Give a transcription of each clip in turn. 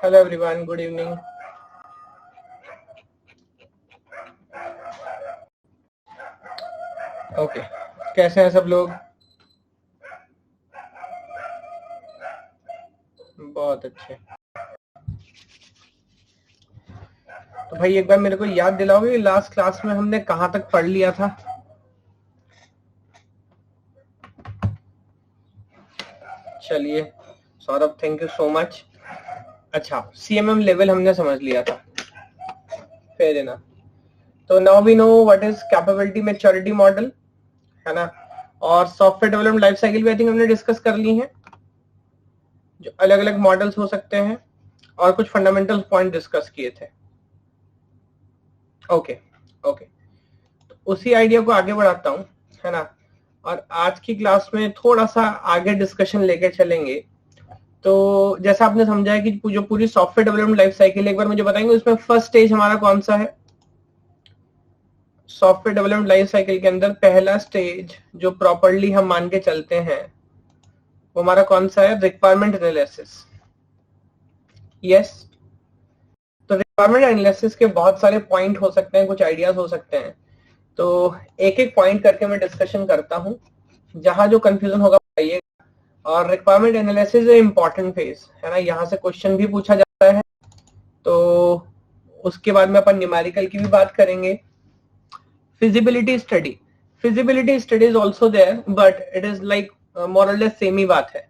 Hello everyone, good evening. Okay, कैसे हैं सब लोग? बहुत अच्छे। तो भाई एक बार मेरे को याद दिलाओगे लास्ट क्लास में हमने कहाँ तक पढ़ लिया था? चलिए Saurabh, thank you so much. अच्छा, CMM लेवल हमने समझ लिया था, फेयर इनफ। तो now we know what is capability maturity model, है ना। और सॉफ्टवेयर डेवलपमेंट लाइफ साइकिल भी आई थिंक हमने डिस्कस कर ली है, जो अलग अलग मॉडल्स हो सकते हैं, और कुछ फंडामेंटल पॉइंट डिस्कस किए थे। ओके ओके, तो उसी आइडिया को आगे बढ़ाता हूँ, है ना। और आज की क्लास में थोड़ा सा आगे डिस्कशन लेके चलेंगे। तो जैसा आपने समझा है कि जो पूरी सॉफ्टवेयर डेवलपमेंट लाइफ साइकिल, एक बार मुझे बताएंगे उसमें फर्स्ट स्टेज हमारा कौन सा है? सॉफ्टवेयर डेवलपमेंट लाइफ साइकिल के अंदर पहला स्टेज जो प्रॉपरली हम मान के चलते हैं वो हमारा कौन सा है? Requirement analysis. यस, तो रिक्वायरमेंट एनालिसिस के बहुत सारे पॉइंट हो सकते हैं, कुछ आइडियाज हो सकते हैं। तो एक एक पॉइंट करके मैं डिस्कशन करता हूं, जहां जो कंफ्यूजन होगा बताइए। और requirement analysis is important phase, है ना, यहाँ से क्वेश्चन भी पूछा जाता है। तो उसके बाद में अपन न्यूमेरिकल की भी बात करेंगे। Feasibility study is also there, but it is like more or less same ही बात है।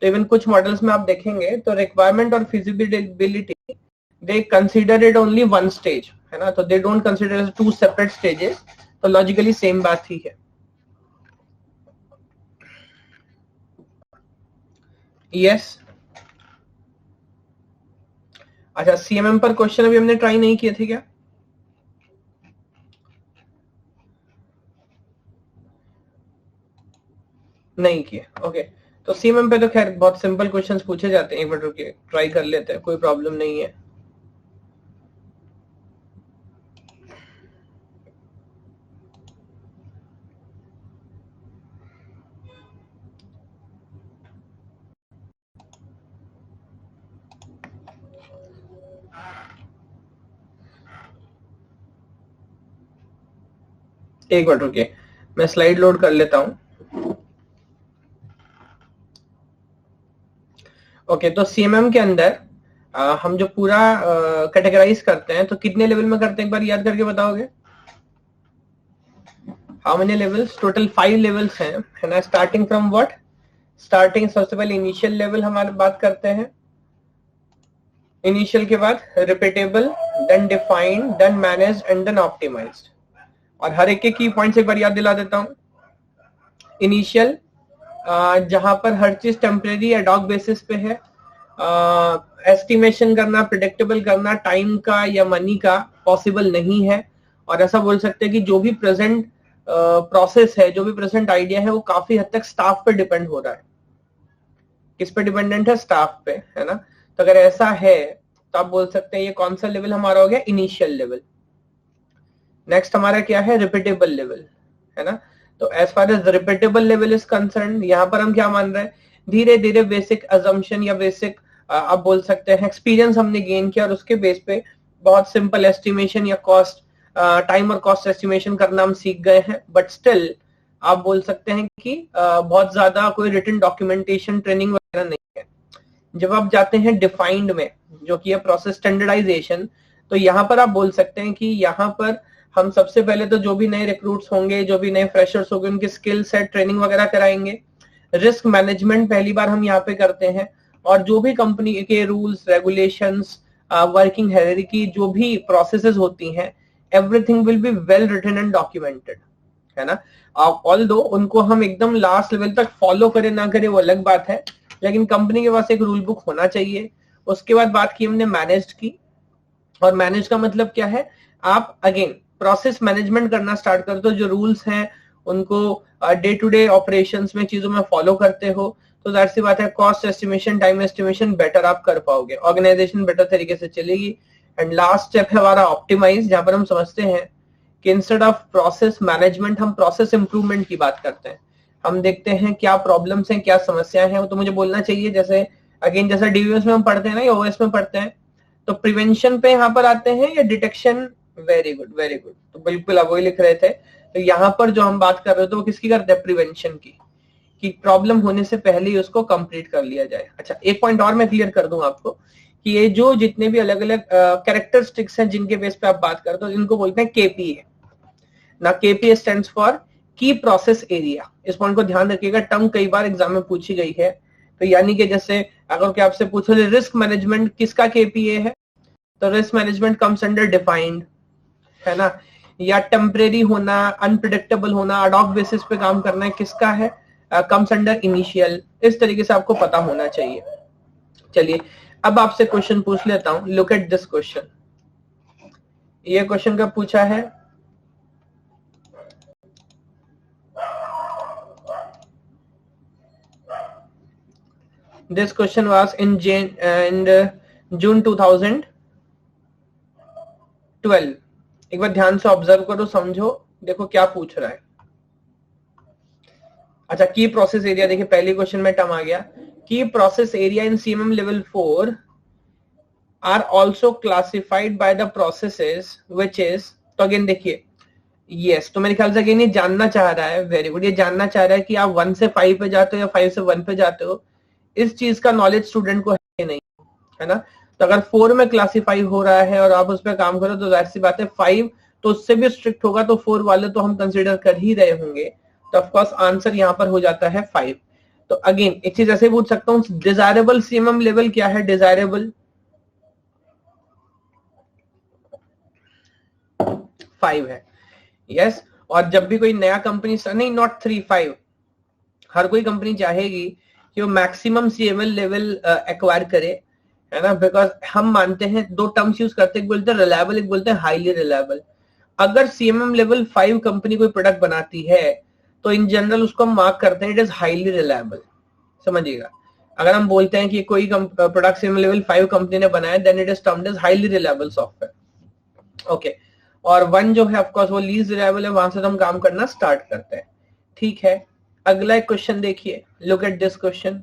तो इवन कुछ मॉडल्स में आप देखेंगे तो रिक्वायरमेंट और feasibility they consider it only one stage, है ना। तो they don't consider two separate stages. तो लॉजिकली सेम बात ही है। यस, अच्छा, CMM पर क्वेश्चन अभी हमने ट्राई नहीं किए थे क्या? नहीं किए, ओके। तो CMM पे तो खैर बहुत सिंपल क्वेश्चंस पूछे जाते हैं। एक मिनट रुकिए, ट्राई कर लेते हैं, कोई प्रॉब्लम नहीं है। एक मिनट रुकिए, मैं स्लाइड लोड कर लेता हूं। ओके, तो CMM के अंदर हम जो पूरा कैटेगराइज करते हैं तो कितने लेवल में करते हैं, एक बार याद करके बताओगे? How many levels? Total 5 levels हैं, है ना। Starting from what? स्टार्टिंग सबसे पहले इनिशियल लेवल हमारे बात करते हैं। इनिशियल के बाद repeatable, then defined, then managed and then optimized. और हर एक के की पॉइंट्स एक बार याद दिला देता हूं। इनिशियल, जहां पर हर चीज टेम्परेरी एडॉक बेसिस पे है। एस्टिमेशन करना, प्रिडिक्टेबल करना टाइम का या मनी का पॉसिबल नहीं है। और ऐसा बोल सकते हैं कि जो भी प्रेजेंट प्रोसेस है, जो भी प्रेजेंट आइडिया है, वो काफी हद तक स्टाफ पे डिपेंड हो रहा है। किस पे डिपेंडेंट है? स्टाफ पे, है ना। तो अगर ऐसा है तो आप बोल सकते हैं ये कौन सा लेवल हमारा हो गया? Initial level. नेक्स्ट हमारा क्या है? रिपीटेबल लेवल, है ना। तो as far as repeatable level is concern, यहाँ पर हम क्या मान रहे हैं? धीरे धीरे बेसिक अजम्पशन या बेसिक आप बोल सकते हैं एक्सपीरियंस हमने गेन किया, और उसके बेस पे बहुत सिंपल एस्टिमेशन या कॉस्ट, टाइम और कॉस्ट एस्टिमेशन करना हम सीख गए हैं। बट स्टिल आप बोल सकते हैं कि बहुत ज्यादा कोई रिटन डॉक्यूमेंटेशन ट्रेनिंग वगैरह नहीं है। जब आप जाते हैं डिफाइंड में, जो कि है प्रोसेस स्टैंडर्डाइजेशन, तो यहाँ पर आप बोल सकते हैं कि यहाँ पर हम सबसे पहले तो जो भी नए रिक्रूट्स होंगे, जो भी नए फ्रेशर्स होंगे, उनकी स्किल सेट ट्रेनिंग वगैरह कराएंगे। रिस्क मैनेजमेंट पहली बार हम यहाँ पे करते हैं। और जो भी कंपनी के रूल्स रेगुलेशंस, वर्किंग हायरार्की, जो भी प्रोसेसेस होती हैं, everything will be well written and documented, है ना। ऑल्दो उनको हम एकदम लास्ट लेवल तक फॉलो करें ना करें वो अलग बात है, लेकिन कंपनी के पास एक रूल बुक होना चाहिए। उसके बाद बात की हमने मैनेज्ड की, और मैनेज का मतलब क्या है? आप अगेन प्रोसेस मैनेजमेंट करना स्टार्ट कर दो। जो रूल्स हैं उनको डे टू डे ऑपरेशंस में चीजों में फॉलो करते हो, तो जाहिर सी बात है cost estimation, time estimation better आप कर पाओगे, ऑर्गेनाइजेशन बेटर तरीके से चलेगी। एंड लास्ट स्टेप है हमारा ऑप्टिमाइज, जहां पर हम समझते हैं कि इंस्टेड ऑफ प्रोसेस मैनेजमेंट हम प्रोसेस इंप्रूवमेंट की बात करते हैं। हम देखते हैं क्या प्रॉब्लम्स हैं, क्या समस्याएं हैं, तो मुझे बोलना चाहिए जैसे अगेन जैसा डीवीएस में हम पढ़ते हैं ना या ओएस में पढ़ते हैं, तो प्रिवेंशन पे यहाँ पर आते हैं या detection? Very good very good, तो बिल्कुल आप वही लिख रहे थे। तो यहाँ पर जो हम बात कर रहे थे तो वो किसकी करते हैं? प्रिवेंशन की, कि प्रॉब्लम होने से पहले ही उसको कंप्लीट कर लिया जाए। अच्छा, एक पॉइंट और मैं क्लियर कर दूं आपको कि ये जो जितने भी अलग अलग कैरेक्टरिस्टिक्स हैं जिनके बेस पे आप बात करते हो, इनको बोलते हैं केपीए। ना केपीए स्टैंड्स फॉर की प्रोसेस एरिया। इस पॉइंट को ध्यान रखिएगा, टर्म कई बार एग्जाम में पूछी गई है। तो यानी कि जैसे अगर कि आपसे पूछो रिस्क मैनेजमेंट किसका केपीए है, तो risk management comes under defined, है ना। या टेम्परेरी होना, अनप्रिडिक्टेबल होना, अडॉक बेसिस पे काम करना है, किसका है? Comes under initial. इस तरीके से आपको पता होना चाहिए। चलिए अब आपसे क्वेश्चन पूछ लेता हूं। Look at this question. ये क्वेश्चन कब पूछा है? दिस क्वेश्चन वाज इन जून 2012। एक बार ध्यान से ऑब्जर्व करो, समझो, देखो क्या पूछ रहा है। अच्छा, की प्रोसेस एरिया, देखिए पहले क्वेश्चन में टर्म आ गया, की process area in CMM level 4 are also classified by the processes which is. तो अगेन देखिए, यस, तो मेरे ख्याल से अगेन ये जानना चाह रहा है, वेरी गुड, ये जानना चाह रहा है कि आप 1 से 5 पे जाते हो या 5 से 1 पे जाते हो। इस चीज का नॉलेज स्टूडेंट को है नहीं, है ना। तो अगर 4 में क्लासिफाई हो रहा है और आप उस पर काम करो तो जाहिर सी बात है 5 तो उससे भी स्ट्रिक्ट होगा, तो 4 वाले तो हम कंसिडर कर ही रहे होंगे। तो ऑफकोर्स आंसर यहाँ पर हो जाता है 5। तो अगेन एक चीज ऐसे पूछ सकता हूँ, डिजायरेबल सीएमएम लेवल क्या है? डिजायरेबल 5 है, यस। और जब भी कोई नया कंपनी, नहीं नॉट 3, 5, हर कोई कंपनी चाहेगी कि वो मैक्सिमम सीएमएल लेवल एक्वायर करे, है ना। बिकॉज हम मानते हैं, दो टर्म्स यूज करते हैं, एक बोलते हैं रिलायबल, एक बोलते हैं हाईली रिलायबल। अगर सीएमएम लेवल 5 कंपनी कोई प्रोडक्ट बनाती है तो इन जनरल उसको हम मार्क करते हैं इट इज हाईली रिलायबल, समझिएगा। अगर हम बोलते हैं कि कोई प्रोडक्ट सीएमएम लेवल 5 कंपनी ने बनाया, then it is termed as highly reliable software, okay. और 1 जो है ऑफकोर्स वो लीस्ट रिलायबल है, वहां से तो हम काम करना स्टार्ट करते हैं, ठीक है। अगला एक क्वेश्चन देखिए, लुक एट दिस क्वेश्चन।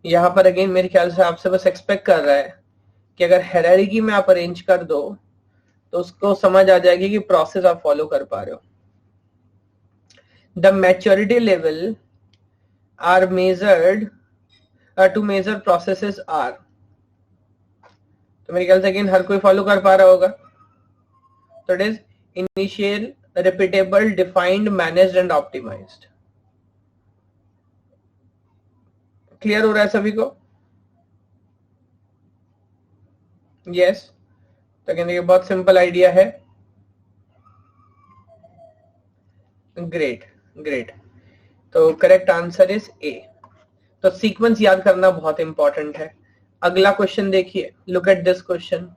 यहाँ पर अगेन मेरे ख्याल से आपसे बस एक्सपेक्ट कर रहा है कि अगर हायरार्की में आप अरेंज कर दो तो उसको समझ आ जाएगी कि प्रोसेस आप फॉलो कर पा रहे हो। The maturity level are measured to major processes are. तो मेरे ख्याल से अगेन हर कोई फॉलो कर पा रहा होगा। तो it is initial, repeatable, defined, managed and optimized. Clear हो रहा है सभी को? यस। तो कहने ये बहुत सिंपल आइडिया है। ग्रेट ग्रेट, तो करेक्ट आंसर इज ए। तो सीक्वेंस याद करना बहुत इंपॉर्टेंट है। अगला क्वेश्चन देखिए, look at this question.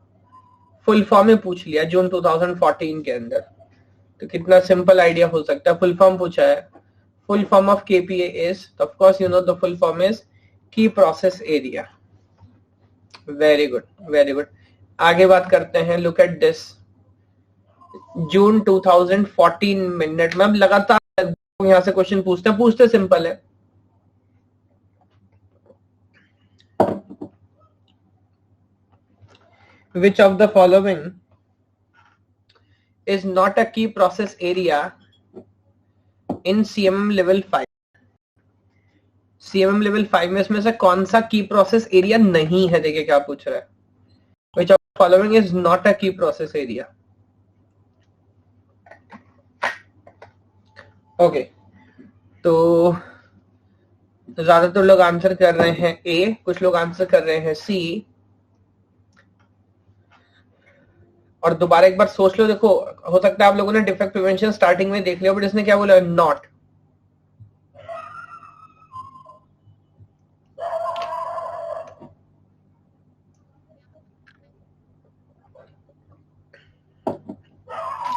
Full form में पूछ लिया जून 2014 के अंदर, तो कितना सिंपल आइडिया हो सकता है। फुल फॉर्म पूछा है, full form of KPA is, of course you know the full form is key process area. Very good very good. आगे बात करते हैं, look at this. June 2014 minute में अब लगातार यहां से क्वेश्चन पूछते सिंपल है। Which of the following is not a key process area in CMM level 5? CMM level 5 में इसमें से कौन सा की प्रोसेस एरिया नहीं है? देखिए क्या पूछ रहा है। Which of the following is not a key process area? Okay, तो ज्यादातर लोग आंसर कर रहे हैं ए, कुछ लोग आंसर कर रहे हैं सी। और दोबारा एक बार सोच लो, देखो हो सकता है आप लोगों ने डिफेक्ट प्रिवेंशन स्टार्टिंग में देख लिया, बट इसने क्या बोला? नॉट।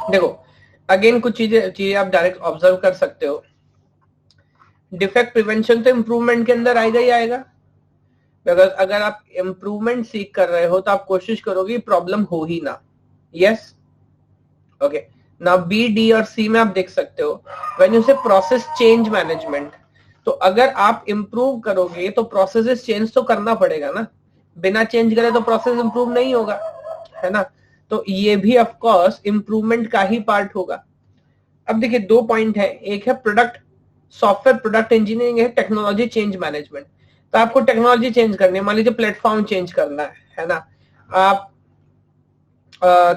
देखो अगेन कुछ चीजें आप डायरेक्ट ऑब्जर्व कर सकते हो। डिफेक्ट प्रिवेंशन तो इंप्रूवमेंट के अंदर आएगा ही आएगा, बिकॉज अगर आप इंप्रूवमेंट सीख कर रहे हो तो आप कोशिश करोगे प्रॉब्लम हो ही ना। Yes, okay. ना बी, डी और सी में आप देख सकते हो व्हेन यू से प्रोसेस चेंज मैनेजमेंट, तो अगर आप इम्प्रूव करोगे तो प्रोसेसेस चेंज तो करना पड़ेगा ना, बिना चेंज करे तो प्रोसेस इम्प्रूव नहीं होगा, है ना। तो ये भी ऑफ कोर्स इम्प्रूवमेंट का ही पार्ट होगा। अब देखिए 2 पॉइंट है, एक है प्रोडक्ट सॉफ्टवेयर प्रोडक्ट इंजीनियरिंग, है टेक्नोलॉजी चेंज मैनेजमेंट। तो आपको टेक्नोलॉजी चेंज करनी है, मान लीजिए प्लेटफॉर्म चेंज करना है ना। आप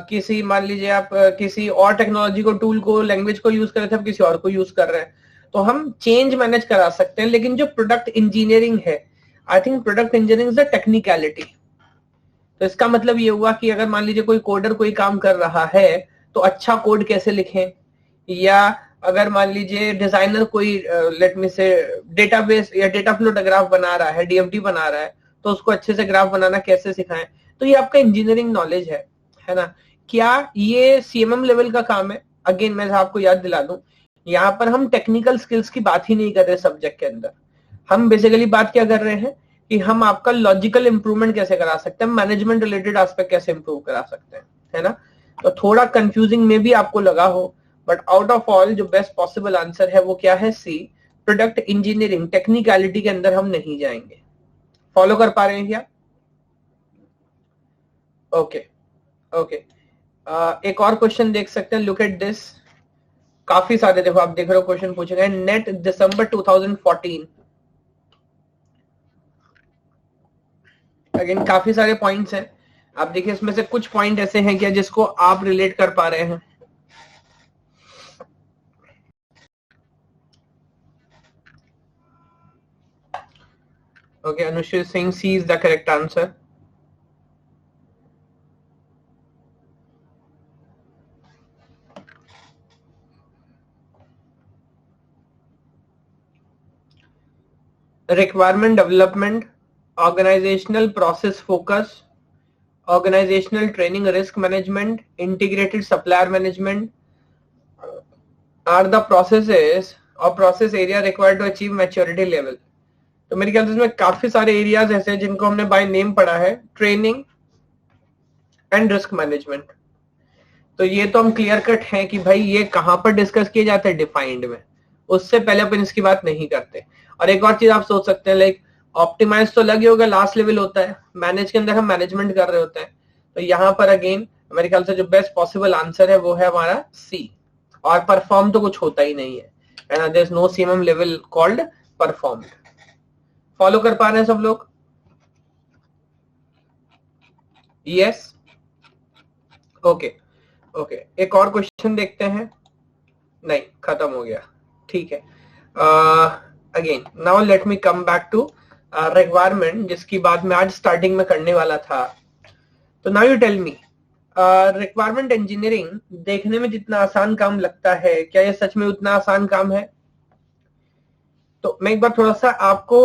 किसी मान लीजिए आप किसी और टेक्नोलॉजी को, टूल को, लैंग्वेज को यूज कर रहे थे, आप किसी और को यूज कर रहे हैं, तो हम चेंज मैनेज करा सकते हैं। लेकिन जो प्रोडक्ट इंजीनियरिंग है, I think product engineering is the technicality. तो इसका मतलब ये हुआ कि अगर मान लीजिए कोई कोडर कोई काम कर रहा है तो अच्छा कोड कैसे लिखें, या अगर मान लीजिए डिजाइनर कोई लेट मी से डेटाबेस या डेटा फ्लो ग्राफ बना रहा है, डीएफडी बना रहा है, तो उसको अच्छे से ग्राफ बनाना कैसे सिखाएं। तो ये आपका इंजीनियरिंग नॉलेज है ना। क्या ये सीएमएम लेवल का काम है? अगेन मैं आपको याद दिला दूं, यहाँ पर हम टेक्निकल स्किल्स की बात ही नहीं कर रहे सब्जेक्ट के अंदर। हम बेसिकली बात क्या कर रहे हैं कि हम आपका लॉजिकल इंप्रूवमेंट कैसे करा सकते हैं, मैनेजमेंट रिलेटेड एस्पेक्ट कैसे इंप्रूव करा सकते हैं, है ना। तो थोड़ा कंफ्यूजिंग में भी आपको लगा हो, बट आउट ऑफ ऑल जो बेस्ट पॉसिबल आंसर है वो क्या है, सी, प्रोडक्ट इंजीनियरिंग। टेक्निकलिटी के अंदर हम नहीं जाएंगे। फॉलो कर पा रहे हैं क्या? Okay okay. एक और क्वेश्चन देख सकते हैं, लुक एट दिस। काफी सारे देखो, आप देख रहे हो क्वेश्चन पूछे गए। नेट दिसंबर 2014, अगेन काफी सारे पॉइंट्स हैं। आप देखिए इसमें से कुछ पॉइंट ऐसे हैं क्या जिसको आप रिलेट कर पा रहे हैं? Okay, Anushree Singh, C is the correct answer. Requirement development, organizational process focus, organizational training, risk management, integrated supplier management are the processes or process area required to achieve maturity level। तो मेरे ख्याल से इसमें काफी सारे एरियाज ऐसे हैं जिनको हमने बाय नेम पढ़ा है, ट्रेनिंग एंड रिस्क मैनेजमेंट। तो ये तो हम क्लियर कट है कि भाई ये कहां पर डिस्कस किए जाते हैं, डिफाइंड में, उससे पहले अपन इसकी बात नहीं करते। और एक और चीज आप सोच सकते हैं, लाइक ऑप्टिमाइज तो लगे होगा, लास्ट लेवल होता है, मैनेज के अंदर हम मैनेजमेंट कर रहे होते हैं। तो यहाँ पर अगेन मेरे ख्याल से जो बेस्ट पॉसिबल आंसर है वो है हमारा सी। और परफॉर्म तो कुछ होता ही नहीं है, and there is no CMM level called performed. Follow कर पा रहे हैं सब लोग? Yes, okay okay. एक और क्वेश्चन देखते हैं। नहीं, खत्म हो गया, ठीक है। Again now let me come back to requirement, जिसकी बात मैं आज स्टार्टिंग में करने वाला था। तो now you tell me, requirement engineering देखने में जितना आसान काम लगता है, क्या ये सच में उतना आसान काम है? तो मैं एक बार थोड़ा सा आपको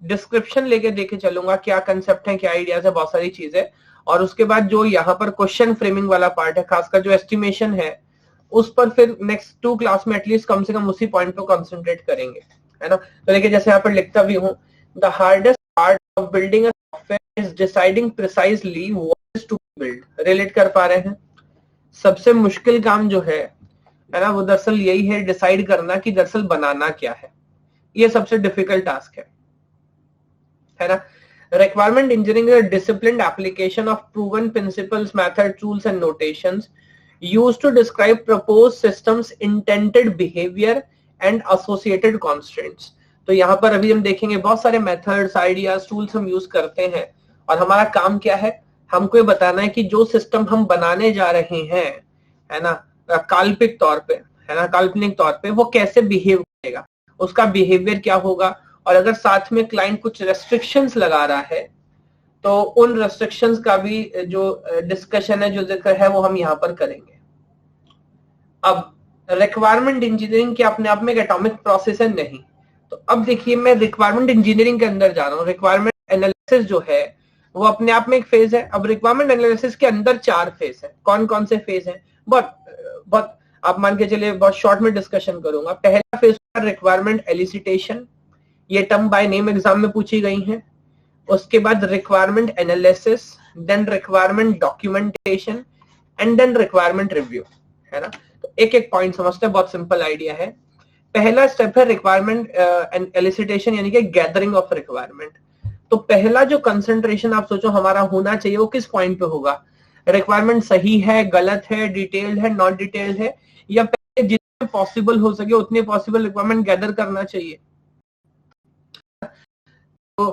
डिस्क्रिप्शन लेके देके चलूंगा, क्या कंसेप्ट है, क्या आइडियाज है, बहुत सारी चीजें। और उसके बाद जो यहाँ पर क्वेश्चन फ्रेमिंग वाला पार्ट है, खासकर जो एस्टिमेशन है, उस पर फिर नेक्स्ट 2 क्लास में एटलीस्ट कम से कम उसी पॉइंट पर कॉन्सेंट्रेट करेंगे, है ना। तो देखिए जैसे यहाँ पर लिखता भी हूँ, the hardest part of building a software is deciding precisely what is to build. Relate कर पा रहे हैं? सबसे मुश्किल काम जो है ना, वो दरअसल यही है, डिसाइड करना कि दरअसल बनाना क्या है। ये सबसे डिफिकल्ट टास्क है ना। Requirement engineering is a disciplined application of proven principles, method, tools and notations used to describe proposed systems intended behavior and associated constraints। तो यहाँ पर अभी हम देखेंगे बहुत सारे मेथड्स, आइडियाज, टूल्स हम यूज करते हैं, और हमारा काम क्या है, हमको ये बताना है कि जो सिस्टम हम बनाने जा रहे हैं, है ना, काल्पनिक तौर पे, है ना, काल्पनिक तौर पे वो कैसे बिहेव करेगा, उसका बिहेवियर क्या होगा। और अगर साथ में क्लाइंट कुछ रेस्ट्रिक्शंस लगा रहा है तो उन रेस्ट्रिक्शंस का भी जो डिस्कशन है, जो जिक्र है, वो हम यहाँ पर करेंगे। अब रिक्वायरमेंट इंजीनियरिंग के अपने आप में एक एटॉमिक प्रोसेस है नहीं। तो अब देखिए मैं रिक्वायरमेंट इंजीनियरिंग के अंदर जा रहा हूँ। रिक्वायरमेंट एनालिसिस जो है वो अपने आप में एक फेज है। अब रिक्वायरमेंट एनालिसिस के अंदर 4 फेज है। कौन कौन से फेज है? बहुत आप मान के चलिए, बहुत शॉर्ट में डिस्कशन करूंगा। पहला फेज रिक्वायरमेंट एलिसिटेशन, ये टर्म बाय नेम एग्जाम में पूछी गई है। उसके बाद requirement analysis, then requirement documentation and then requirement review, है ना। तो एक एक पॉइंट समझते हैं, बहुत सिंपल आइडिया है। पहला स्टेप है रिक्वायरमेंट एलिसिटेशन यानी कि गैदरिंग ऑफ रिक्वायरमेंट। तो पहला जो कंसंट्रेशन आप सोचो हमारा होना चाहिए वो किस पॉइंट पे होगा? रिक्वायरमेंट सही है, गलत है, डिटेल्ड है, नॉट डिटेल्ड है, या पहले जितने पॉसिबल हो सके उतने पॉसिबल रिक्वायरमेंट गैदर करना चाहिए। तो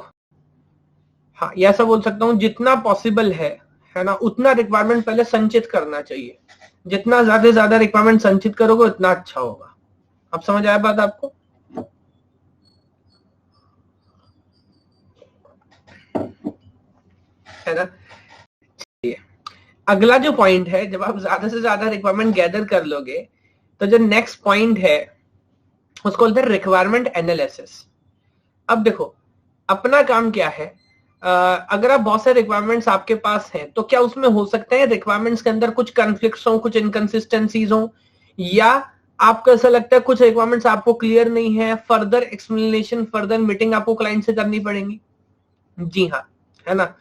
हाँ, ये ऐसा बोल सकता हूँ जितना पॉसिबल है ना, उतना रिक्वायरमेंट पहले संचित करना चाहिए। जितना ज्यादा रिक्वायरमेंट संचित करोगे उतना अच्छा होगा। अब समझ आया बात आपको? है ना? अगला जो पॉइंट है, जब आप ज्यादा से ज्यादा रिक्वायरमेंट गैदर कर लोगे तो जो नेक्स्ट पॉइंट है उसको बोलते हैं रिक्वायरमेंट एनालिसिस। अब देखो अपना काम क्या है, अगर आप बहुत सारे रिक्वायरमेंट्स आपके पास हैं तो क्या उसमें हो सकते हैं रिक्वायरमेंट्स के अंदर कुछ कन्फ्लिक्ट्स हो, कुछ इनकंसिस्टेंसीज हो, या आपको ऐसा लगता है कुछ रिक्वायरमेंट्स आपको क्लियर नहीं है, फर्दर एक्सप्लेनेशन, फर्दर मीटिंग आपको क्लाइंट से करनी पड़ेगी? जी हाँ, है ना?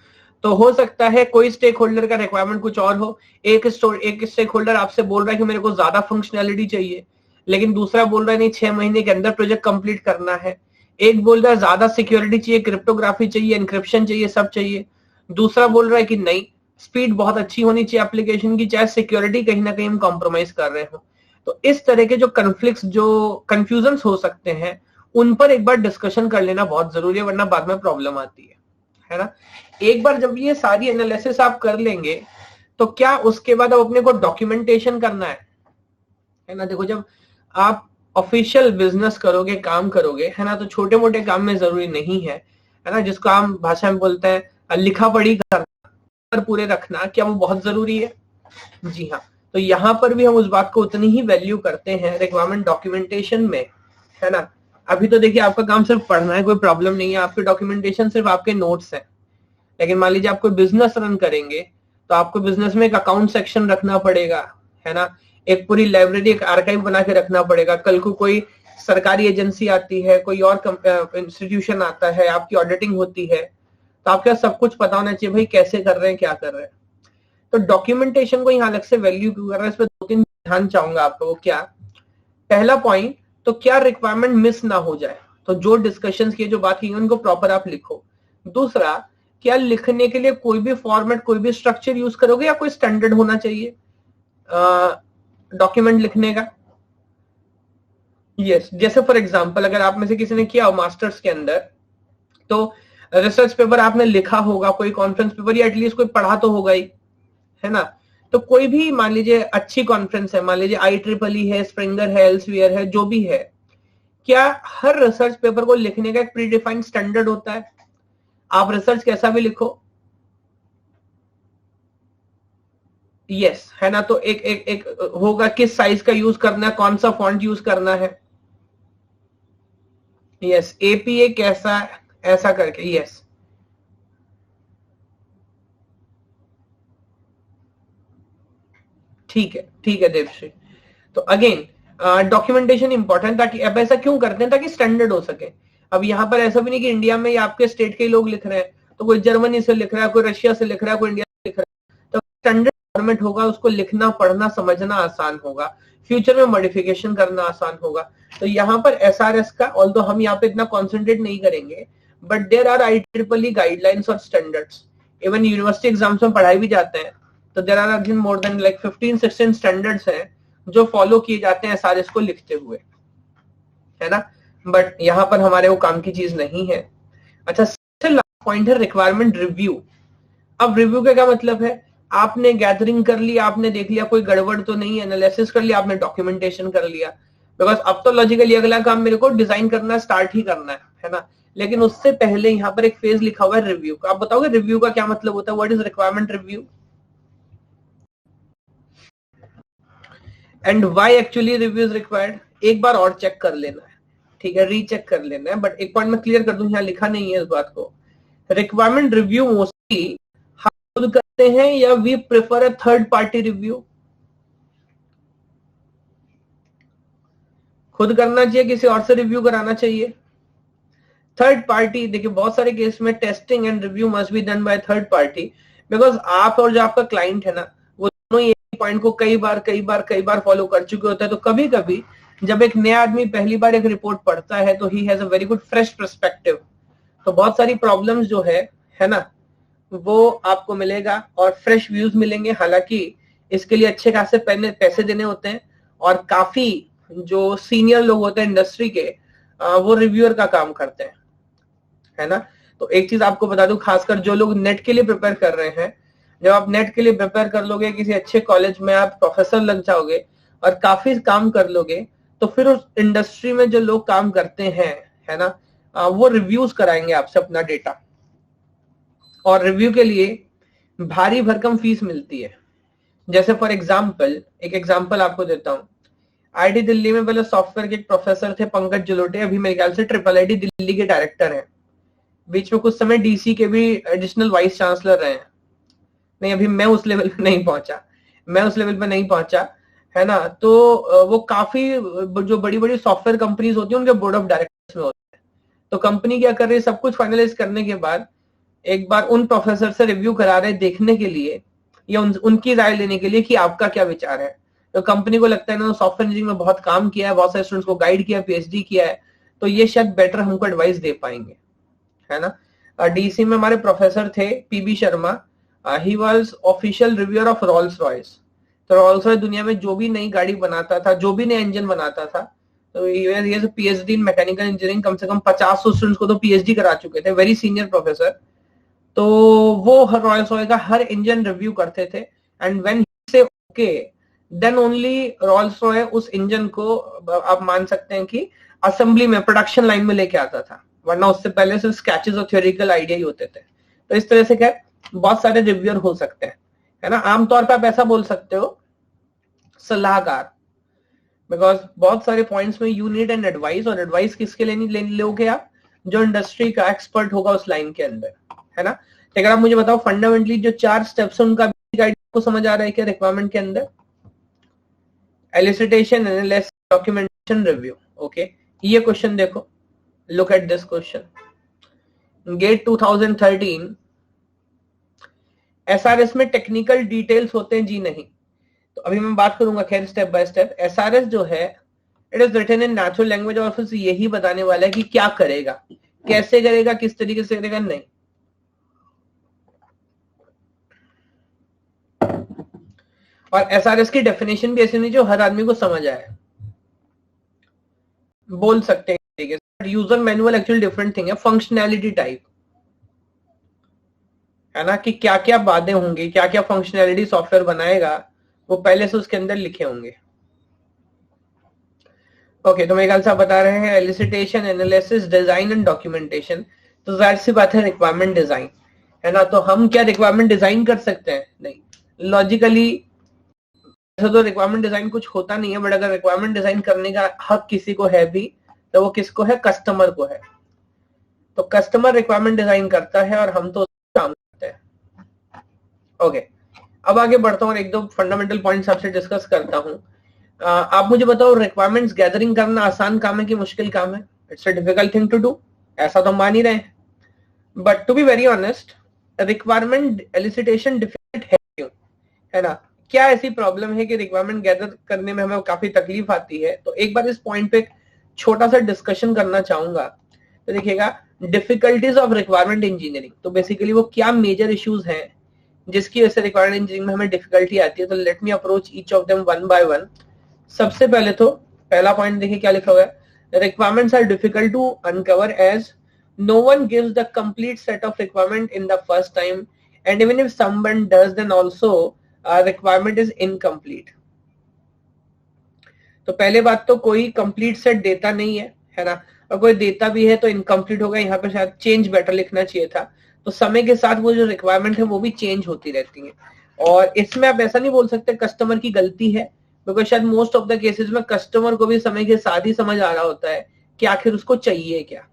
तो हो सकता है कोई स्टेक होल्डर का रिक्वायरमेंट कुछ और हो। एक स्टेक होल्डर आपसे बोल रहा है कि मेरे को ज्यादा फंक्शनैलिटी चाहिए, लेकिन दूसरा बोल रहा है नहीं 6 महीने के अंदर प्रोजेक्ट कंप्लीट करना है। एक बोल रहा है ज्यादा सिक्योरिटी चाहिए, क्रिप्टोग्राफी चाहिए, एनक्रिप्शन चाहिए, सब चाहिए। दूसरा बोल रहा है कि नहीं, स्पीड बहुत अच्छी होनी चाहिए एप्लीकेशन की, चाहे सिक्योरिटी कहीं ना कहीं हम कॉम्प्रोमाइज कर रहे हो। तो इस तरह के जो कन्फ्लिक्ट्स, जो कंफ्यूजन हो सकते हैं, उन पर एक बार डिस्कशन कर लेना बहुत जरूरी है, वरना बाद में प्रॉब्लम आती है ना? एक बार जब ये सारी एनालिसिस आप कर लेंगे तो क्या उसके बाद अब अपने को डॉक्यूमेंटेशन करना है ना? देखो जब आप ऑफिशियल बिजनेस करोगे, काम करोगे, है ना, तो छोटे मोटे काम में जरूरी नहीं है ना, जिसको हम भाषा में बोलते हैं लिखा पढ़ी करना, पूरे रखना, क्या वो बहुत जरूरी है? जी हाँ। तो यहाँ पर भी हम उस बात को उतनी ही वैल्यू करते हैं रिक्वायरमेंट डॉक्यूमेंटेशन में, है ना? अभी तो देखिए आपका काम सिर्फ पढ़ना है, कोई प्रॉब्लम नहीं है, आपके डॉक्यूमेंटेशन सिर्फ आपके नोट्स है। लेकिन मान लीजिए आप कोई बिजनेस रन करेंगे तो आपको बिजनेस में एक अकाउंट सेक्शन रखना पड़ेगा, है ना? एक पूरी लाइब्रेरी, एक आर्काइव बना के रखना पड़ेगा। कल को कोई सरकारी एजेंसी आती है, कोई और इंस्टीट्यूशन आता है, आपकी ऑडिटिंग होती है, तो आपको सब कुछ पता होना चाहिए भाई कैसे कर रहे हैं, क्या कर रहे हैं। तो डॉक्यूमेंटेशन को यहाँ अलग से वैल्यू क्यों कर रहा है, इस पर 2-3 ध्यान चाहूंगा आपको। क्या पहला पॉइंट, तो क्या रिक्वायरमेंट मिस ना हो जाए, तो जो डिस्कशन की, जो बात की, उनको प्रॉपर आप लिखो। दूसरा, क्या लिखने के लिए कोई भी फॉर्मेट, कोई भी स्ट्रक्चर यूज करोगे या कोई स्टैंडर्ड होना चाहिए डॉक्यूमेंट लिखने का? यस, जैसे फॉर एग्जांपल अगर आप में से किसी ने किया हो मास्टर्स के अंदर, तो रिसर्च पेपर आपने लिखा होगा, कोई कॉन्फ्रेंस पेपर, या एटलीस्ट कोई पढ़ा तो होगा ही, है ना? तो कोई भी मान लीजिए अच्छी कॉन्फ्रेंस है, मान लीजिए IEEE है, स्प्रिंगर है, एल्सवियर है, जो भी है, क्या हर रिसर्च पेपर को लिखने का एक प्री डिफाइंड स्टैंडर्ड होता है? आप रिसर्च कैसा भी लिखो, यस, है ना? तो एक होगा किस साइज का यूज करना है, कौन सा फॉन्ट यूज करना है, यस, APA कैसा, ऐसा करके, यस। ठीक है देवश्री। तो अगेन डॉक्यूमेंटेशन इंपॉर्टेंट, ताकि अब ऐसा क्यों करते हैं, ताकि स्टैंडर्ड हो सके। अब यहाँ पर ऐसा भी नहीं कि इंडिया में या आपके स्टेट के लोग लिख रहे हैं, तो कोई जर्मनी से लिख रहा है, कोई रशिया से लिख रहा है, कोई इंडिया से लिख रहा है, तो स्टैंडर्ड फॉर्मेट होगा, उसको लिखना, पढ़ना, समझना आसान होगा, फ्यूचर में मॉडिफिकेशन करना आसान होगा। तो यहाँ पर SRS का, ऑल्दो हम यहाँ पे इतना कॉन्सेंट्रेट नहीं करेंगे, but there are IEEE guidelines और स्टैंडर्ड्स, इवन यूनिवर्सिटी एग्जाम्स में पढ़ाए भी जाते हैं। तो there are more than like 15-16 standards हैं जो फॉलो किए जाते हैं SRS को लिखते हुए, है ना? बट यहाँ पर हमारे वो काम की चीज नहीं है। अच्छा, लास्ट पॉइंट है रिक्वायरमेंट रिव्यू। अब रिव्यू का क्या मतलब है? आपने गैदरिंग कर ली, आपने देख लिया कोई गड़बड़ तो नहीं, एनालिसिस कर लिया, आपने डॉक्यूमेंटेशन कर लिया, बिकॉज अब तो लॉजिकली अगला काम मेरे को डिजाइन करना स्टार्ट ही करना है ना? लेकिन उससे पहले यहाँ पर एक फेज लिखा हुआ है रिव्यू का। आप बताओगे रिव्यू का क्या मतलब होता है? What is requirement review and why actually review is required? एक बार और चेक कर लेना है, ठीक है, रीचेक कर लेना है। बट एक पॉइंट मैं क्लियर कर दूं, यहाँ लिखा नहीं है इस बात को। रिक्वायरमेंट रिव्यू मोस्टली हम खुद करते हैं या we prefer a third party review? खुद करना चाहिए, किसी और से रिव्यू कराना चाहिए? थर्ड पार्टी, देखिए बहुत सारे केस में testing and review must be done by third party, because आप और जो आपका क्लाइंट है ना, वो दोनों ये पॉइंट को कई बार फॉलो कर चुके होते हैं। तो कभी कभी जब एक नया आदमी पहली बार एक रिपोर्ट पढ़ता है तो he has a very good fresh perspective, तो बहुत सारी प्रॉब्लम्स जो है ना, वो आपको मिलेगा और फ्रेश व्यूज मिलेंगे। हालांकि इसके लिए अच्छे खासे पैसे देने होते हैं और काफी जो सीनियर लोग होते हैं इंडस्ट्री के वो रिव्यूअर का काम करते हैं, है ना। तो एक चीज आपको बता दूं, खासकर जो लोग नेट के लिए प्रिपेयर कर रहे हैं, जब आप नेट के लिए प्रिपेयर कर लोगे, किसी अच्छे कॉलेज में आप प्रोफेसर लग जाओगे और काफी काम कर लोगे, तो फिर उस इंडस्ट्री में जो लोग काम करते हैं, है ना, वो रिव्यूज कराएंगे आपसे अपना डेटा, और रिव्यू के लिए भारी भरकम फीस मिलती है। जैसे फॉर एग्जाम्पल, एक एग्जाम्पल आपको देता हूँ, आईआईटी दिल्ली में पहले सॉफ्टवेयर के एक प्रोफेसर थे पंकज जलोटे, अभी मेरे ख्याल से ट्रिपल आईटी दिल्ली के डायरेक्टर हैं, बीच में कुछ समय डीसी के भी एडिशनल वाइस चांसलर रहे हैं। नहीं, अभी मैं उस लेवल पे नहीं पहुंचा, है ना। तो वो काफी जो बड़ी बड़ी सॉफ्टवेयर कंपनीज होती है उनके बोर्ड ऑफ डायरेक्टर्स में होते हैं। तो कंपनी क्या कर रही है, सब कुछ फाइनलाइज करने के बाद एक बार उन प्रोफेसर से रिव्यू करा रहे देखने के लिए, या उनकी राय लेने के लिए कि आपका क्या विचार है। तो कंपनी को लगता है ना, सॉफ्टवेयर इंजीनियरिंग में बहुत काम किया है, बहुत सारे स्टूडेंट्स को गाइड किया, पीएचडी किया है, तो ये शायद बेटर हमको एडवाइस दे पाएंगे, है ना। डीसी में हमारे प्रोफेसर थे P B Sharma, he was official reviewer of Rolls Royce. तो रोल्स रॉयस दुनिया में जो भी नई गाड़ी बनाता था, जो भी नया इंजन बनाता था, तो ये पीएचडी इन मैकेनिकल इंजीनियरिंग, कम से कम 50 स्टूडेंट्स को तो पीएचडी करा चुके थे, वेरी सीनियर प्रोफेसर। तो वो रॉयल्स रॉयस का हर इंजन रिव्यू करते थे, and when he say okay then only Rolls Royce उस इंजन को आप मान सकते हैं कि असेंबली में, प्रोडक्शन लाइन में लेके आता था, वरना उससे पहले सिर्फ स्केचेस और थ्योरेटिकल आइडिया ही होते थे। तो इस तरह से क्या बहुत सारे रिव्यूअर हो सकते हैं, है ना। आमतौर पर आप ऐसा बोल सकते हो सलाहकार, बिकॉज बहुत सारे पॉइंट्स में यू नीड एन एडवाइस, और एडवाइस किसके लिए लोगे आप, जो इंडस्ट्री का एक्सपर्ट होगा उस लाइन के अंदर, है ना। तो अगर आप मुझे बताओ फंडामेंटली जो 4 स्टेप्स हैं उनका गाइड को समझ आ रहा है क्या रिक्वायरमेंट के अंदर? Elicitation, analysis, documentation, review. Okay, ये क्वेश्चन देखो, look at this question. GATE 2013, SRS में टेक्निकल डिटेल्स होते हैं जी नहीं, तो अभी मैं बात करूंगा खैर स्टेप बाय स्टेप। एसआरएस जो है it is written in natural language, और फिर यही बताने वाला है कि क्या करेगा, कैसे करेगा, किस तरीके से करेगा, नहीं। और एसआरएस की डेफिनेशन भी ऐसी नहीं जो हर आदमी को समझ आए, बोल सकते हैं। User manual actually different thing है, फंक्शनैलिटी टाइप, है ना, कि क्या क्या बातें होंगी, क्या क्या फंक्शनैलिटी सॉफ्टवेयर बनाएगा, वो पहले से उसके अंदर लिखे होंगे। ओके, तो मेरे ख्याल से आप बता रहे हैं elicitation, analysis, design and documentation. तो जाहिर सी बात है रिक्वायरमेंट डिजाइन, है ना। तो हम क्या रिक्वायरमेंट डिजाइन कर सकते हैं? नहीं, लॉजिकली तो रिक्वायरमेंट डिजाइन कुछ होता नहीं है, बट अगर रिक्वायरमेंट डिजाइन करने का हक किसी को है भी, तो वो किसको है? कस्टमर को है। तो कस्टमर रिक्वायरमेंट डिजाइन करता है और हम तो काम करते हैं। ओके, अब आगे बढ़ता हूँ और एक दो फंडामेंटल पॉइंट्स आपसे डिस्कस करता हूँ। आप मुझे बताओ, रिक्वायरमेंट्स गैदरिंग करना आसान काम है कि मुश्किल काम है? It's a difficult thing to do, ऐसा तो मान ही रहे हैं, but to be very honest requirement elicitation difficult है क्यों, है ना। क्या ऐसी प्रॉब्लम है कि रिक्वायरमेंट गैदर करने में हमें काफी तकलीफ आती है? तो एक बार इस पॉइंट पे छोटा सा डिस्कशन करना चाहूंगा। तो देखिएगा, डिफिकल्टीज ऑफ रिक्वायरमेंट इंजीनियरिंग, तो बेसिकली वो क्या मेजर इश्यूज हैं जिसकी वजह से रिक्वायरमेंट इंजीनियरिंग में हमें डिफिकल्टी आती है। तो let me approach each of them one by one. सबसे पहले तो पहला पॉइंट देखिए क्या लिखा हुआ है, requirements are difficult to uncover as no one gives the complete set of requirement in the first time, and even if someone does then also requirement is incomplete। तो पहले बात तो कोई कंप्लीट सेट देता नहीं है ना, और कोई देता भी है तो इनकम्प्लीट होगा। यहाँ पे शायद चेंज बेटर लिखना चाहिए था। तो समय के साथ वो जो रिक्वायरमेंट है वो भी चेंज होती रहती है, और इसमें आप ऐसा नहीं बोल सकते कस्टमर की गलती है, बिकॉज शायद मोस्ट ऑफ द केसेस में कस्टमर को भी समय के साथ ही समझ आ रहा होता है कि आखिर उसको चाहिए क्या।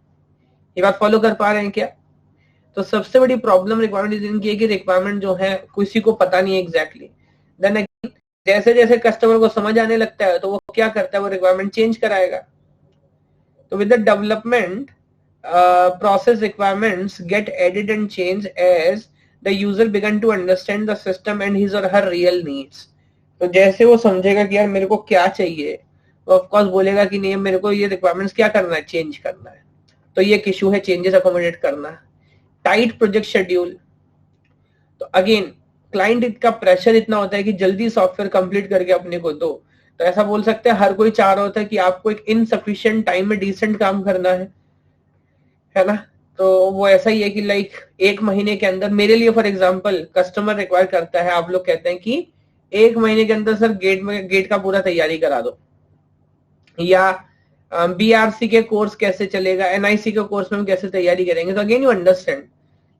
ये बात फॉलो कर पा रहे हैं क्या? तो सबसे बड़ी प्रॉब्लम रिक्वायरमेंट डिजाइन की है कि रिक्वायरमेंट जो है किसी को पता नहीं है एग्जैक्टली। देन अगेन जैसे जैसे कस्टमर को समझ आने लगता है तो वो क्या करता है, वो रिक्वायरमेंट चेंज कराएगा। तो with the development process requirements get added and change as the user begin to understand the system and his or her real needs. तो जैसे वो समझेगा कि यार मेरे को क्या चाहिए, तो ऑफकोर्स बोलेगा कि नहीं मेरे को ये रिक्वायरमेंट्स क्या करना है, चेंज करना है। तो ये एक इशू है, चेंजेस अकोमोडेट करना। टाइट प्रोजेक्ट शेड्यूल, तो अगेन क्लाइंट का प्रेशर इतना होता है कि जल्दी सॉफ्टवेयर कंप्लीट करके अपने को दो। तो ऐसा बोल सकते हैं हर कोई चाह रहा होता है कि आपको एक इनसफिशिएंट टाइम में डिसेंट काम करना है ना। तो वो ऐसा ही है कि लाइक एक महीने के अंदर, मेरे लिए फॉर एग्जांपल कस्टमर रिक्वायर करता है, आप लोग कहते हैं कि एक महीने के अंदर सर गेट का पूरा तैयारी करा दो, या बीआरसी के कोर्स कैसे चलेगा, एनआईसी के कोर्स में हम कैसे तैयारी करेंगे। तो again you understand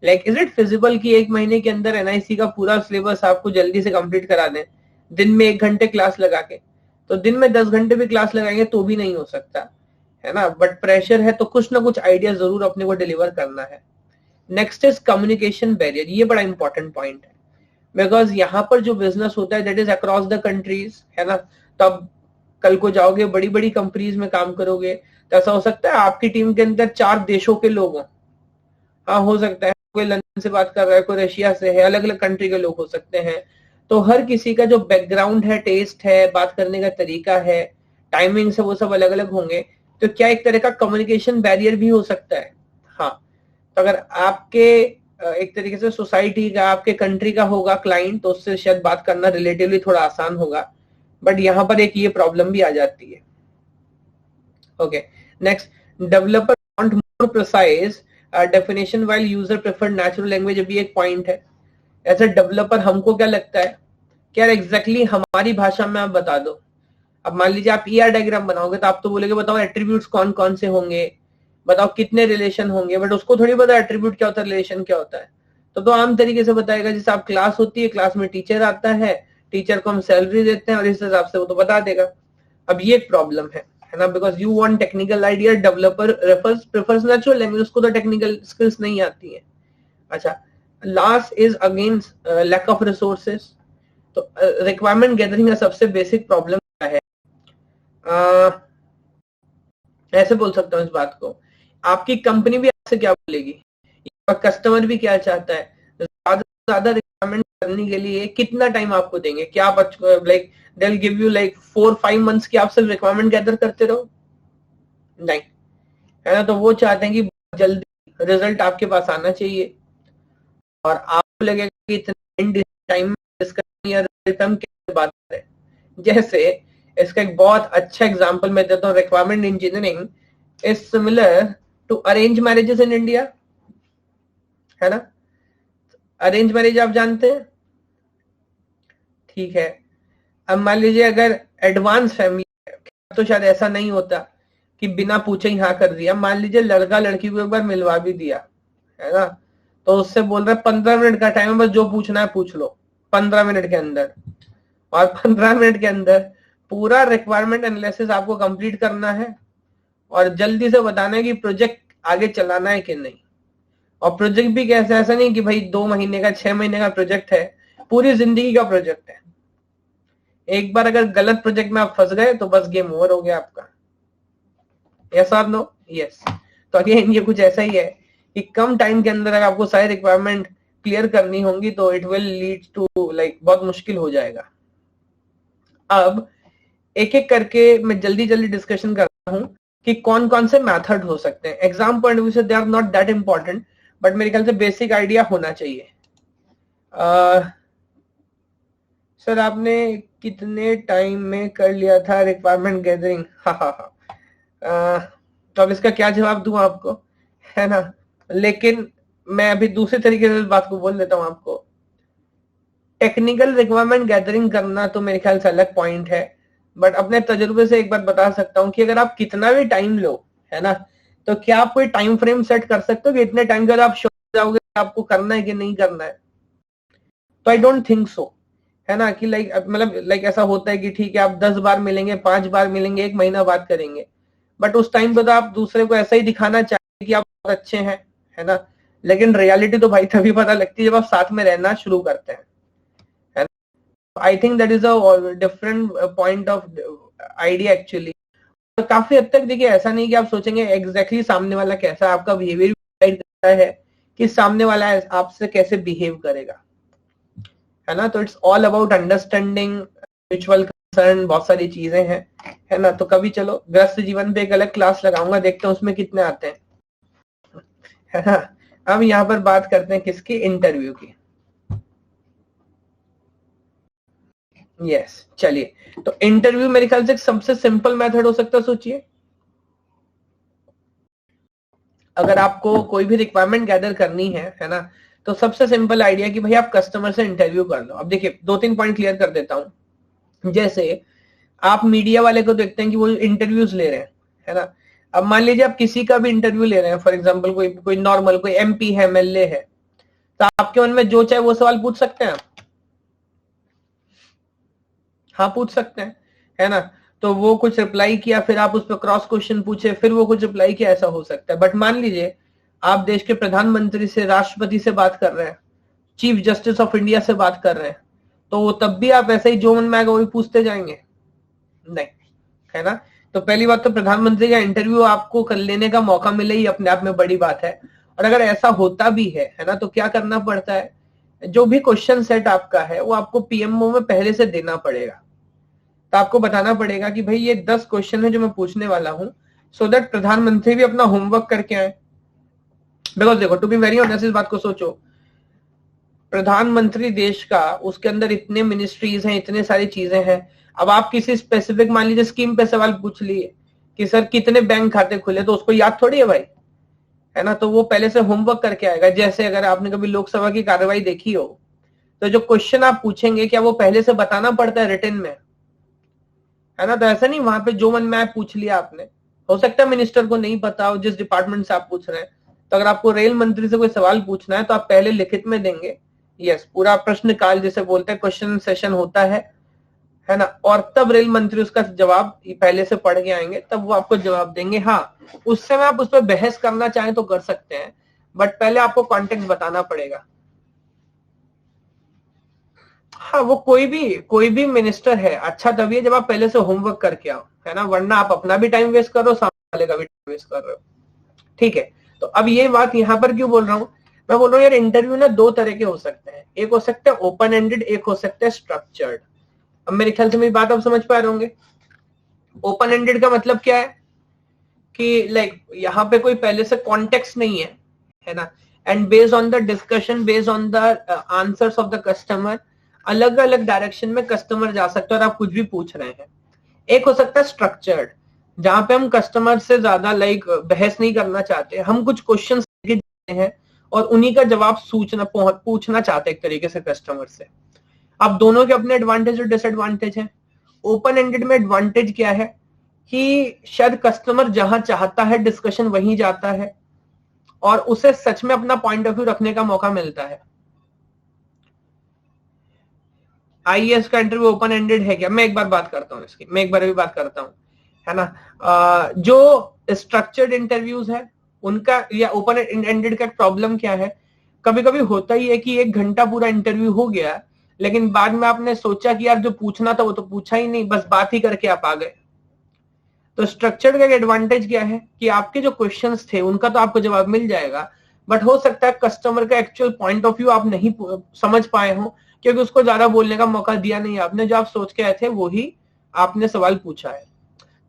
like is it feasible कि एक महीने के अंदर एनआईसी का पूरा सिलेबस आपको जल्दी से कंप्लीट करा दें दिन में 1 घंटे क्लास लगा के। तो दिन में 10 घंटे भी क्लास लगाएंगे तो भी नहीं हो सकता है ना, बट प्रेशर है तो कुछ ना कुछ आइडिया जरूर अपने को डिलीवर करना है। नेक्स्ट इज कम्युनिकेशन बैरियर, ये बड़ा इंपॉर्टेंट पॉइंट है, बिकॉज यहाँ पर जो बिजनेस होता है that is across the countries, है ना। तब कल को जाओगे बड़ी बड़ी कंपनीज में काम करोगे तो ऐसा हो सकता है आपकी टीम के अंदर 4 देशों के लोग हों। हाँ हो सकता है कोई लंदन से बात कर रहा है, कोई रशिया से है, अलग अलग कंट्री के लोग हो सकते हैं। तो हर किसी का जो बैकग्राउंड है, टेस्ट है, बात करने का तरीका है, टाइमिंग से वो सब अलग अलग होंगे। तो क्या एक तरह का कम्युनिकेशन बैरियर भी हो सकता है। हाँ, तो अगर आपके एक तरीके से सोसाइटी का, आपके कंट्री का होगा क्लाइंट, तो उससे शायद बात करना रिलेटिवली थोड़ा आसान होगा, बट यहाँ पर एक ये प्रॉब्लम भी आ जाती है। Okay, next, developer want more precise definition while user prefer natural language, अभी एक पॉइंट है। ऐसे डेवलपर हमको क्या लगता है कि यार एग्जैक्टली हमारी भाषा में आप बता दो। अब मान लीजिए आप ईआर डायग्राम बनाओगे तो आप तो बोलोगे बताओ एट्रीब्यूट्स कौन कौन से होंगे, बताओ कितने रिलेशन होंगे, बट उसको थोड़ी पता एट्रीब्यूट क्या होता है, रिलेशन क्या होता है। तो आम तरीके से बताएगा, जैसे आप क्लास होती है, क्लास में टीचर आता है, टीचर को हम सैलरी देते हैं और इस हिसाब से वो तो बता देगा। अब ये एक प्रॉब्लम है ना, because you want technical idea, developer prefers natural language, उसको तो टेक्निकल स्किल्स नहीं आती है। अच्छा, last is again lack of resources. तो रिक्वायरमेंट गैदरिंग का सबसे बेसिक प्रॉब्लम क्या है, ऐसे बोल सकता हूँ इस बात को, आपकी कंपनी भी आपसे क्या बोलेगी, कस्टमर भी क्या चाहता है, ज्यादा से ज्यादा रिक्वायरमेंट करने के लिए कितना टाइम आपको देंगे, क्या आप like they will give you like 4-5 months की आप सिर्फ रिक्वायरमेंट गैदर करते रहो, नहीं, है ना। तो वो चाहते हैं कि जल्दी रिजल्ट आपके पास आना चाहिए और आपको लगेगा कि इतने टाइम में डिस्कशन या रिजल्ट हम कैसे बात करें। जैसे इसका एक बहुत अच्छा एग्जांपल मैं देता हूँ, requirement engineering is similar to arrange marriages in India, है ना। अरेंज मैरिज आप जानते हैं, ठीक है। अब मान लीजिए अगर एडवांस फैमिली है तो शायद ऐसा नहीं होता कि बिना पूछे ही हाँ कर दिया। मान लीजिए लड़का लड़की को एक बार मिलवा भी दिया, है ना, तो उससे बोल रहे 15 मिनट का टाइम है, बस जो पूछना है पूछ लो 15 मिनट के अंदर, और 15 मिनट के अंदर पूरा रिक्वायरमेंट एनालिसिस आपको कंप्लीट करना है और जल्दी से बताना है कि प्रोजेक्ट आगे चलाना है कि नहीं। और प्रोजेक्ट भी कैसे, ऐसा नहीं कि भाई 2 महीने का 6 महीने का प्रोजेक्ट है, पूरी जिंदगी का प्रोजेक्ट है। एक बार अगर गलत प्रोजेक्ट में आप फंस गए तो बस गेम ओवर हो गया आपका। यस और नो? यस। तो अगेन ये कुछ ऐसा ही है कि कम टाइम के अंदर अगर आपको सारी रिक्वायरमेंट क्लियर करनी होंगी तो it will lead to like बहुत मुश्किल हो जाएगा। अब एक एक करके मैं जल्दी जल्दी डिस्कशन कर रहा हूं कि कौन कौन से मेथड हो सकते हैं। एग्जाम पॉइंट ऑफ व्यू से they are not that important, but मेरे ख्याल से बेसिक आइडिया होना चाहिए। सर आपने कितने टाइम में कर लिया था रिक्वायरमेंट गैदरिंग? तो अब इसका क्या जवाब दूं आपको, है ना। लेकिन मैं अभी दूसरे तरीके से इस बात को बोल देता हूं आपको। टेक्निकल रिक्वायरमेंट गैदरिंग करना तो मेरे ख्याल से अलग पॉइंट है, बट अपने तजुर्बे से एक बात बता सकता हूं कि अगर आप कितना भी टाइम लो, है ना, तो क्या आप कोई टाइम फ्रेम सेट कर सकते हो कि इतने टाइम के बाद आप श्योर जाओगे आपको करना है कि नहीं करना है? तो आई डोंट थिंक सो, है ना, कि लाइक मतलब लाइक ऐसा होता है कि ठीक है आप 10 बार मिलेंगे, 5 बार मिलेंगे, 1 महीना बात करेंगे, बट उस टाइम पे तो आप दूसरे को ऐसा ही दिखाना चाहिए कि आप बहुत अच्छे हैं, है ना। लेकिन रियलिटी तो भाई तभी पता लगती है जब आप साथ में रहना शुरू करते हैं, है ना। I think that is a different point of idea actually. काफी हद तक देखिए ऐसा नहीं कि आप सोचेंगे एग्जैक्टली सामने वाला कैसा है, आपका बिहेवियर डिसाइड करता है कि सामने वाला आपसे कैसे बिहेव करेगा, है ना। तो it's all about understanding, mutual concern, बहुत सारी चीजें हैं, है ना। तो कभी चलो ग्रस्त जीवन पे एक अलग क्लास लगाऊंगा, देखते हैं उसमें कितने आते हैं, है ना। अब यहाँ पर बात करते हैं किसकी, इंटरव्यू की। यस चलिए, तो इंटरव्यू मेरे ख्याल से सबसे सिंपल मेथड हो सकता है। सोचिए अगर आपको कोई भी रिक्वायरमेंट गैदर करनी है ना, तो सबसे सिंपल आइडिया कि भाई आप कस्टमर से इंटरव्यू कर लो। अब देखिए 2-3 पॉइंट क्लियर कर देता हूं। जैसे आप मीडिया वाले को देखते हैं कि वो इंटरव्यूज ले रहे हैं, है ना। अब मान लीजिए आप किसी का भी इंटरव्यू ले रहे हैं, फॉर एग्जांपल कोई नॉर्मल कोई एमपी है, एमएलए है, तो आपके मन में जो चाहे वो सवाल पूछ सकते हैं आप। हाँ पूछ सकते हैं, है ना। तो वो कुछ रिप्लाई किया, फिर आप उस पर क्रॉस क्वेश्चन पूछे, फिर वो कुछ रिप्लाई किया, ऐसा हो सकता है। बट मान लीजिए आप देश के प्रधानमंत्री से, राष्ट्रपति से बात कर रहे हैं, चीफ जस्टिस ऑफ इंडिया से बात कर रहे हैं, तो वो तब भी आप ऐसे ही जो मन में आएगा वही पूछते जाएंगे? नहीं, है ना। तो पहली बात तो प्रधानमंत्री का इंटरव्यू आपको कर लेने का मौका मिले ही अपने आप में बड़ी बात है। और अगर ऐसा होता भी है ना, तो क्या करना पड़ता है, जो भी क्वेश्चन सेट आपका है वो आपको पीएमओ में पहले से देना पड़ेगा। तो आपको बताना पड़ेगा कि भाई ये 10 क्वेश्चन है जो मैं पूछने वाला हूं, सो दैट प्रधानमंत्री भी अपना होमवर्क करके आए। बिकॉज देखो, टू बी वेरी ऑनेस्ट, इस बात को सोचो, प्रधानमंत्री देश का, उसके अंदर इतने मिनिस्ट्रीज हैं, इतने सारी चीजें हैं। अब आप किसी स्पेसिफिक मान लीजिए स्कीम पे सवाल पूछ लिए कि सर कितने बैंक खाते खुले, तो उसको याद थोड़ी है भाई, है ना। तो वो पहले से होमवर्क करके आएगा। जैसे अगर आपने कभी लोकसभा की कार्रवाई देखी हो, तो जो क्वेश्चन आप पूछेंगे क्या वो पहले से बताना पड़ता है रिटन में, है ना। तो ऐसा नहीं वहां पे जो मन में आए पूछ लिया आपने। हो सकता है मिनिस्टर को नहीं पता हो जिस डिपार्टमेंट से आप पूछ रहे हैं, तो अगर आपको रेल मंत्री से कोई सवाल पूछना है तो आप पहले लिखित में देंगे। यस, पूरा प्रश्न काल जिसे बोलते हैं, क्वेश्चन सेशन होता है ना। और तब रेल मंत्री उसका जवाब पहले से पढ़ के आएंगे, तब वो आपको जवाब देंगे। हाँ, उस समय आप उस पर बहस करना चाहें तो कर सकते हैं, बट पहले आपको कॉन्टेक्स्ट बताना पड़ेगा। हाँ, वो कोई भी मिनिस्टर है अच्छा तभी है जब आप पहले से होमवर्क करके आओ, है ना। वरना आप अपना भी टाइम वेस्ट कर रहे हो, सामने वाले का भी टाइम वेस्ट कर रहे हो। ठीक है, तो अब ये बात यहाँ पर क्यों बोल रहा हूँ, मैं बोल रहा हूँ यार इंटरव्यू ना 2 तरह के हो सकते हैं। एक हो सकता है ओपन एंडेड, एक हो सकता है स्ट्रक्चर्ड। अब मेरे ख्याल से मेरी बात आप समझ पा रहे होंगे। ओपन एंडेड का मतलब क्या है कि लाइक यहाँ पे कोई पहले से कॉन्टेक्स्ट नहीं है ना। And based on the discussion, based on the answers of the customer, अलग अलग डायरेक्शन में कस्टमर जा सकता है और आप कुछ भी पूछ रहे हैं। एक हो सकता है स्ट्रक्चर्ड, जहां पे हम कस्टमर से ज्यादा लाइक बहस नहीं करना चाहते, हम कुछ क्वेश्चन हैं और उन्हीं का जवाब पूछना चाहते हैं एक तरीके से कस्टमर से। अब दोनों के अपने एडवांटेज और डिसएडवांटेज हैं। ओपन एंडेड में एडवांटेज क्या है कि शायद कस्टमर जहां चाहता है डिस्कशन वहीं जाता है और उसे सच में अपना पॉइंट ऑफ व्यू रखने का मौका मिलता है। आईएएस का इंटरव्यू ओपन एंडेड है क्या? मैं एक बार बात करता हूँ इसकी, मैं एक बार अभी बात करता हूँ, है ना। जो स्ट्रक्चर्ड इंटरव्यूज है उनका या ओपन एंडेड का प्रॉब्लम क्या है, कभी कभी होता ही है कि 1 घंटा पूरा इंटरव्यू हो गया, लेकिन बाद में आपने सोचा कि यार जो पूछना था वो तो पूछा ही नहीं, बस बात ही करके आप आ गए। तो स्ट्रक्चर्ड का एडवांटेज क्या है कि आपके जो क्वेश्चंस थे उनका तो आपको जवाब मिल जाएगा, बट हो सकता है कस्टमर का एक्चुअल पॉइंट ऑफ व्यू आप नहीं समझ पाए हो, क्योंकि उसको ज्यादा बोलने का मौका दिया नहीं आपने। जो आप सोच के आए थे वही आपने सवाल पूछा है।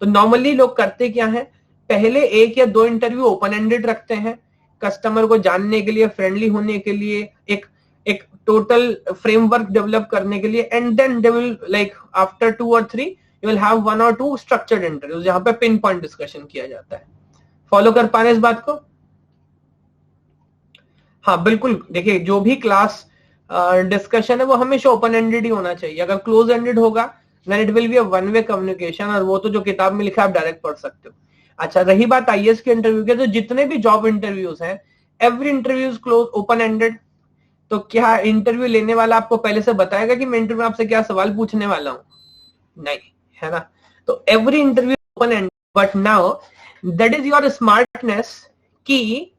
तो नॉर्मली लोग करते क्या है, पहले 1 या 2 इंटरव्यू ओपन एंडेड रखते हैं कस्टमर को जानने के लिए, फ्रेंडली होने के लिए, एक एक टोटल फ्रेमवर्क डेवलप करने के लिए, and then they will like after 2 और 3 यू विल हैव 1 और 2 स्ट्रक्चर्ड इंटरव्यूज जहां पे पिन पॉइंट डिस्कशन किया जाता है। फॉलो कर पा रहे हैं इस बात को? हाँ बिल्कुल, देखिए जो भी क्लास डिस्कशन है वो हमेशा ओपन एंडेड ही होना चाहिए। अगर क्लोज एंडेड होगा then it will be a one way communication, और वो तो जो किताब में लिखा है आप डायरेक्ट पढ़ सकते हो। अच्छा, रही बात आईएएस के इंटरव्यू के, तो जितने भी जॉब इंटरव्यूज हैं every interview is close open ended. तो क्या इंटरव्यू लेने वाला आपको पहले से बताएगा कि मैं इंटरव्यू में आपसे क्या सवाल पूछने वाला हूं? नहीं, है ना। तो every interview open ended, but now that is your smartness कि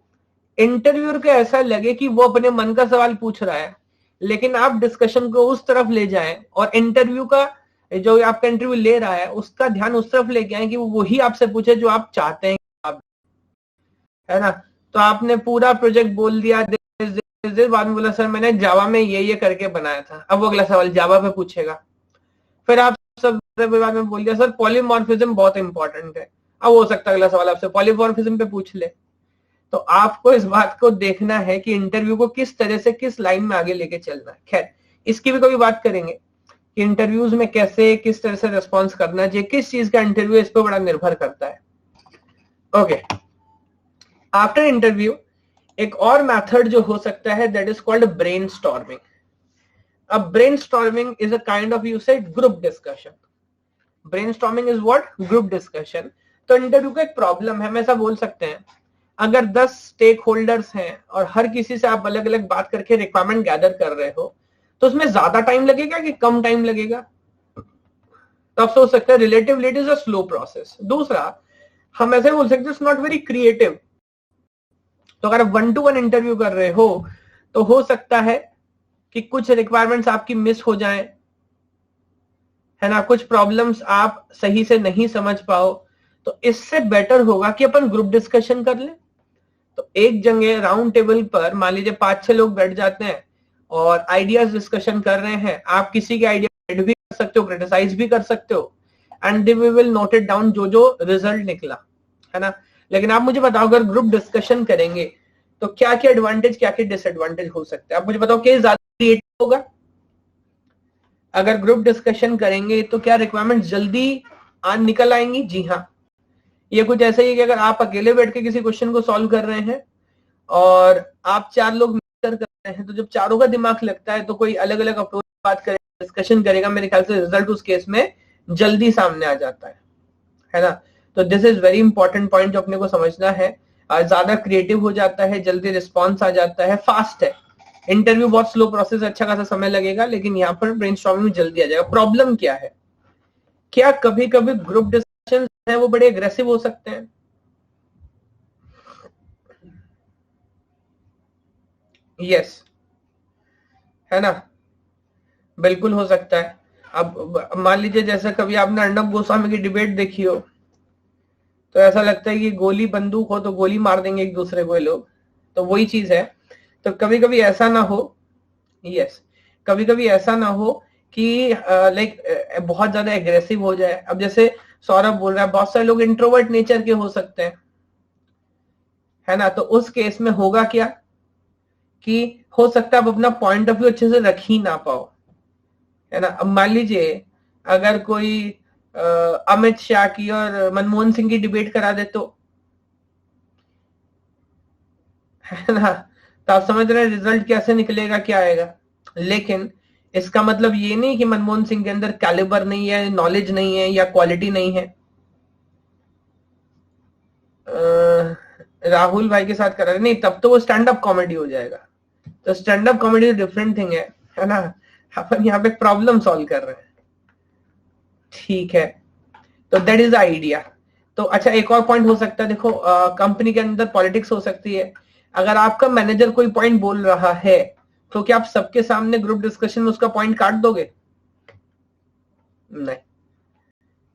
इंटरव्यूअर को ऐसा लगे कि वो अपने मन का सवाल पूछ रहा है, लेकिन आप डिस्कशन को उस तरफ ले जाएं और इंटरव्यू का जो आपका इंटरव्यू ले रहा है उसका ध्यान उस तरफ लेके आए कि वो वही आपसे पूछे जो आप चाहते हैं आप, है ना। तो आपने पूरा प्रोजेक्ट बोल दिया, बाद में बोला सर मैंने जावा में ये करके बनाया था, अब वो अगला सवाल जावा पे पूछेगा, फिर आप सब बाद में बोल दिया सर पॉलीमॉर्फिज्म बहुत इंपॉर्टेंट है। अब हो सकता है अगला सवाल आपसे पॉलीमॉर्फिज्म पे पूछ ले। तो आपको इस बात को देखना है कि इंटरव्यू को किस तरह से किस लाइन में आगे लेके चलना है। खैर इसकी भी कभी बात करेंगे कि इंटरव्यूज में कैसे किस तरह से रिस्पॉन्स करना चाहिए, किस चीज का इंटरव्यू इस पर बड़ा निर्भर करता है। ओके, आफ्टर इंटरव्यू एक और मेथड जो हो सकता है दैट इज कॉल्ड ब्रेनस्टॉर्मिंग। अब brainstorming is a kind of, you said, group discussion. Brainstorming is what? Group discussion. तो इंटरव्यू का एक प्रॉब्लम है, हम ऐसा बोल सकते हैं, अगर 10 स्टेक होल्डर्स हैं और हर किसी से आप अलग अलग बात करके रिक्वायरमेंट गैदर कर रहे हो, तो उसमें ज्यादा टाइम लगेगा कि कम टाइम लगेगा? तो आप सोच सकते हैं relatively it is a slow process. दूसरा, हम ऐसे बोल सकते हैं इट्स नॉट वेरी क्रिएटिव। तो अगर आप 1-to-1 इंटरव्यू कर रहे हो तो हो सकता है कि कुछ रिक्वायरमेंट्स आपकी मिस हो जाएं, है ना, कुछ प्रॉब्लम्स आप सही से नहीं समझ पाओ। तो इससे बेटर होगा कि अपन ग्रुप डिस्कशन कर लें। तो एक जगह राउंड टेबल पर मान लीजिए 5-6 लोग बैठ जाते हैं और आइडियाज डिस्कशन कर रहे हैं। आप किसी के आइडिया भी कर सकते हो, क्रिटिसाइज भी कर सकते हो, and we will note it down जो जो रिजल्ट निकला, है ना। लेकिन आप मुझे बताओ अगर ग्रुप डिस्कशन करेंगे तो क्या क्या एडवांटेज क्या क्या डिसएडवांटेज हो सकते हैं? आप मुझे बताओ कि ज्यादा क्रिएटिव होगा? अगर ग्रुप डिस्कशन करेंगे तो क्या रिक्वायरमेंट जल्दी निकल आएंगी? जी हाँ। ये कुछ ऐसा ही है कि अगर आप अकेले बैठ के किसी क्वेश्चन को सॉल्व कर रहे हैं और आप 4 लोग मिलकर कर रहे हैं, तो जब चारों का दिमाग लगता है तो कोई अलग अलग अप्रोच बात करेगा, डिस्कशन करेगा, मेरे ख्याल से रिजल्ट उस केस में जल्दी सामने आ जाता है ना। तो this is very important point जो अपने को समझना है। ज्यादा क्रिएटिव हो जाता है, जल्दी रिस्पॉन्स आ जाता है, फास्ट है। इंटरव्यू बहुत स्लो प्रोसेस, अच्छा खासा समय लगेगा, लेकिन यहाँ पर ब्रेनस्टॉर्मिंग में जल्दी आ जाएगा। प्रॉब्लम क्या है? क्या कभी कभी ग्रुप डिस्कशन है वो बड़े एग्रेसिव हो सकते हैं? यस, है ना, बिल्कुल हो सकता है। अब मान लीजिए जैसे कभी आपने अर्णब गोस्वामी की डिबेट देखी हो, तो ऐसा लगता है कि गोली बंदूक हो तो गोली मार देंगे एक दूसरे को ये लोग, तो वही चीज है। तो कभी कभी ऐसा ना हो, यस, कभी कभी ऐसा ना हो कि लाइक बहुत ज्यादा एग्रेसिव हो जाए। अब जैसे सौरभ बोल रहा है बहुत सारे लोग इंट्रोवर्ट नेचर के हो सकते हैं, है ना। तो उस केस में होगा क्या कि हो सकता है आप अपना पॉइंट ऑफ व्यू अच्छे से रख ही ना पाओ, है ना। अब मान लीजिए अगर कोई अमित शाह की और मनमोहन सिंह की डिबेट करा दे तो, है ना, तो आप समझ रहे हैं रिजल्ट कैसे निकलेगा, क्या आएगा। लेकिन इसका मतलब ये नहीं कि मनमोहन सिंह के अंदर कैलिबर नहीं है, नॉलेज नहीं है या क्वालिटी नहीं है। राहुल भाई के साथ करा नहीं, तब तो वो स्टैंड अप कॉमेडी हो जाएगा। तो stand up comedy different thing है ना। अपन यहाँ पे प्रॉब्लम सॉल्व कर रहे हैं, ठीक है। तो दैट इज द आइडिया। तो अच्छा एक और पॉइंट हो सकता है, देखो कंपनी के अंदर पॉलिटिक्स हो सकती है। अगर आपका मैनेजर कोई पॉइंट बोल रहा है तो क्या आप सबके सामने ग्रुप डिस्कशन में उसका पॉइंट काट दोगे? नहीं,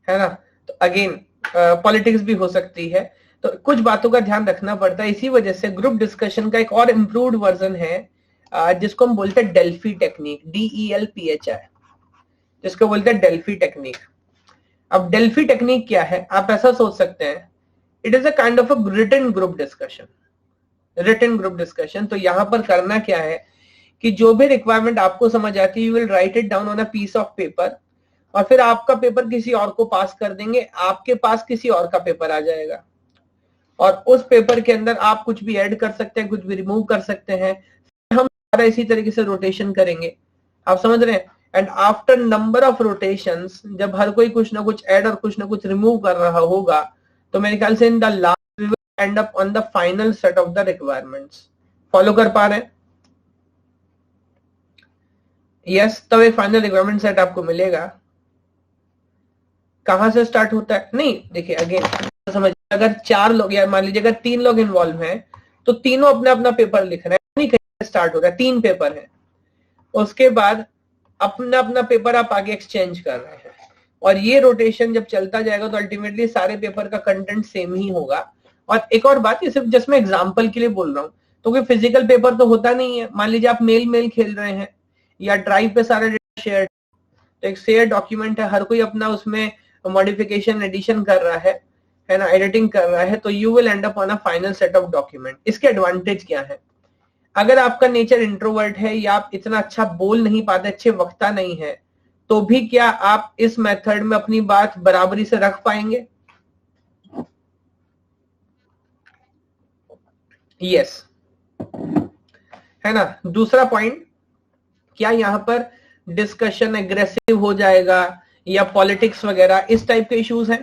है ना। तो अगेन पॉलिटिक्स भी हो सकती है। तो कुछ बातों का ध्यान रखना पड़ता है। इसी वजह से ग्रुप डिस्कशन का एक और इम्प्रूव्ड वर्जन है जिसको हम बोलते हैं डेल्फी टेक्निक, DELPHI, जिसको बोलते हैं डेल्फी टेक्निक। अब डेल्फी टेक्निक क्या है? आप ऐसा सोच सकते हैं, it is a kind of a written group discussion. Written group discussion, तो यहां पर करना क्या है कि जो भी रिक्वायरमेंट आपको समझ आती है, you will write it down on a piece of paper, और फिर आपका पेपर किसी और को पास कर देंगे, आपके पास किसी और का पेपर आ जाएगा, और उस पेपर के अंदर आप कुछ भी ऐड कर सकते हैं, कुछ भी रिमूव कर सकते हैं। हम सारा इसी तरीके से रोटेशन करेंगे, आप समझ रहे हैं। And after number of rotations, जब हर कोई कुछ ना कुछ ऐड और कुछ ना कुछ रिमूव कर रहा होगा, तो मेरे ख्याल से in the last we will end up on the final set of the requirements. Follow कर पा रहे हैं? यस, तब एक फाइनल रिक्वायरमेंट सेट आपको मिलेगा। कहां से स्टार्ट होता है? नहीं देखिए अगेन समझ, अगर 4 लोग या मान लीजिए अगर 3 लोग इन्वॉल्व हैं, तो तीनों अपना अपना पेपर लिख रहे हैं, नहीं कहीं स्टार्ट हो रहा है, 3 पेपर है। उसके बाद अपना अपना पेपर आप आगे एक्सचेंज कर रहे हैं, और ये रोटेशन जब चलता जाएगा तो अल्टीमेटली सारे पेपर का कंटेंट सेम ही होगा। और एक और बात, ये सिर्फ जस्ट मैं एग्जांपल के लिए बोल रहा हूँ, तो कोई फिजिकल पेपर तो होता नहीं है। मान लीजिए आप मेल खेल रहे हैं या ड्राइव पे सारा डेटा शेयर, तो एक शेयर डॉक्यूमेंट है, हर कोई अपना उसमें मॉडिफिकेशन एडिशन कर रहा है ना, एडिटिंग कर रहा है, तो you will end up on a final set of document. इसके एडवांटेज क्या है? अगर आपका नेचर इंट्रोवर्ट है या आप इतना अच्छा बोल नहीं पाते, अच्छे वक्ता नहीं है, तो भी क्या आप इस मेथड में अपनी बात बराबरी से रख पाएंगे? यस, है ना। दूसरा पॉइंट, क्या यहां पर डिस्कशन एग्रेसिव हो जाएगा या पॉलिटिक्स वगैरह इस टाइप के इश्यूज हैं,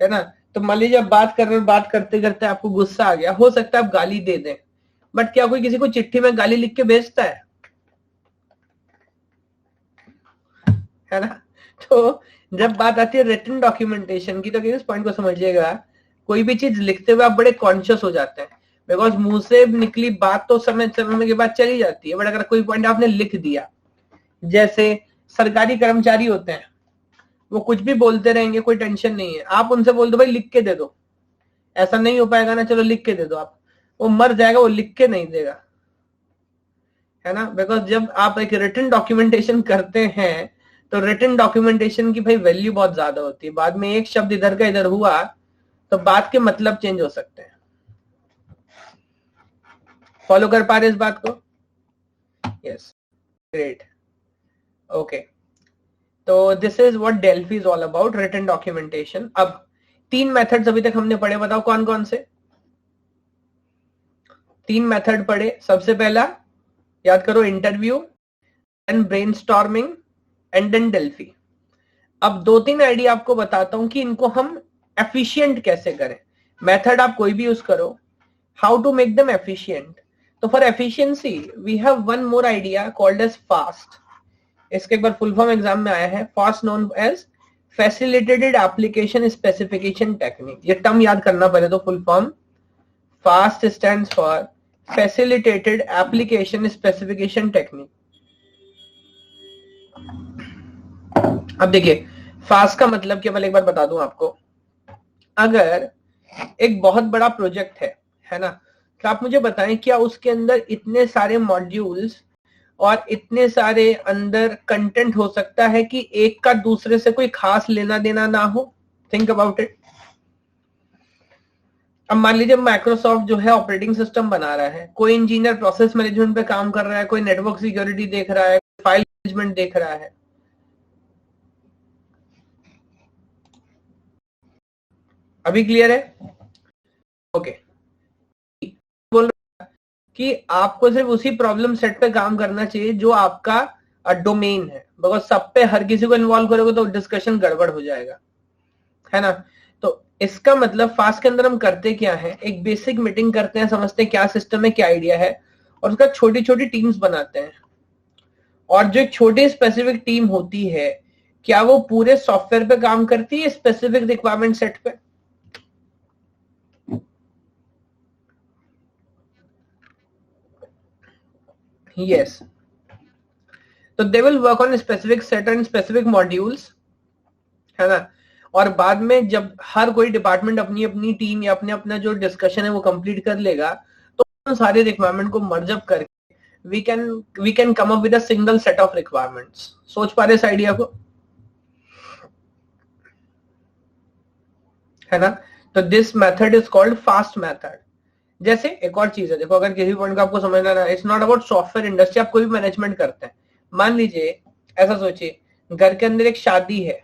है ना। तो मान लीजिए आप बात कर रहे हो, बात करते करते आपको गुस्सा आ गया, हो सकता है आप गाली दे दें, बट क्या कोई किसी को चिट्ठी में गाली लिख के भेजता है ना। तो जब बात आती है रिटन डॉक्यूमेंटेशन की, तो इस पॉइंट को समझिएगा, कोई भी चीज लिखते हुए आप बड़े कॉन्शियस हो जाते हैं, बिकॉज मुंह से निकली बात तो समय समय के बाद चली जाती है, बट अगर कोई पॉइंट आपने लिख दिया, जैसे सरकारी कर्मचारी होते हैं, वो कुछ भी बोलते रहेंगे, कोई टेंशन नहीं है, आप उनसे बोल दो भाई लिख के दे दो, ऐसा नहीं हो पाएगा ना, चलो लिख के दे दो, आप वो मर जाएगा, वो लिख के नहीं देगा, है ना। बिकॉज जब आप एक रिटन डॉक्यूमेंटेशन करते हैं, तो रिटन डॉक्यूमेंटेशन की भाई वैल्यू बहुत ज्यादा होती है, बाद में एक शब्द इधर का इधर हुआ तो बात के मतलब चेंज हो सकते हैं। फॉलो कर पा रहे इस बात को? Yes, great, okay. तो this is what Delphi is all about, written documentation. अब 3 मेथड्स अभी तक हमने पढ़े, बताओ कौन कौन से 3 मेथड पढ़े? सबसे पहला याद करो, interview, then brainstorming and then Delphi. अब 2-3 आइडिया आपको बताता हूं कि इनको हम एफिशिएंट कैसे करें। मेथड आप कोई भी यूज करो, how to make them efficient. तो for efficiency we have one more idea called as FAST. इसके एक बार फुल फॉर्म एग्जाम में आया है, FAST known as facilitated application specification technique. ये टर्म याद करना पड़े तो full form, FAST stands for facilitated application specification technique. अब देखिए, फास्ट का मतलब केवल एक बार बता दूं आपको, अगर एक बहुत बड़ा प्रोजेक्ट है ना, तो आप मुझे बताएं क्या उसके अंदर इतने सारे मॉड्यूल्स और इतने सारे अंदर कंटेंट हो सकता है कि एक का दूसरे से कोई खास लेना देना ना हो? Think about it. अब मान लीजिए माइक्रोसॉफ्ट जो है ऑपरेटिंग सिस्टम बना रहा है, कोई इंजीनियर प्रोसेस मैनेजमेंट पे काम कर रहा है, कोई नेटवर्क सिक्योरिटी देख रहा है, फाइल मैनेजमेंट देख रहा है। अभी क्लियर है? ओके। बोल रहा कि आपको सिर्फ उसी प्रॉब्लम सेट पे काम करना चाहिए जो आपका डोमेन है, बिकॉज सब पे हर किसी को इन्वॉल्व करोगे तो डिस्कशन गड़बड़ हो जाएगा, है ना। तो इसका मतलब फास्ट के अंदर हम करते क्या है, एक बेसिक मीटिंग करते हैं, समझते हैं क्या सिस्टम है, क्या आइडिया है, और उसका छोटी छोटी टीम्स बनाते हैं। और जो एक छोटी स्पेसिफिक टीम होती है, क्या वो पूरे सॉफ्टवेयर पे काम करती है, स्पेसिफिक रिक्वायरमेंट सेट पे? यस। तो they will work on specific set and specific modules, है ना। और बाद में जब हर कोई डिपार्टमेंट अपनी अपनी टीम या अपने अपना जो डिस्कशन है वो कंप्लीट कर लेगा, तो सारे रिक्वायरमेंट को मर्ज अप करके we can come up with a single set of requirements. सोच पा रहे इस आइडिया को, है ना। तो this method is called FAST method. जैसे एक और चीज है, देखो अगर किसी पॉइंट को आपको समझना ना, it's not about software industry, आप कोई भी मैनेजमेंट करते हैं, मान लीजिए ऐसा सोचिए, घर के अंदर एक शादी है,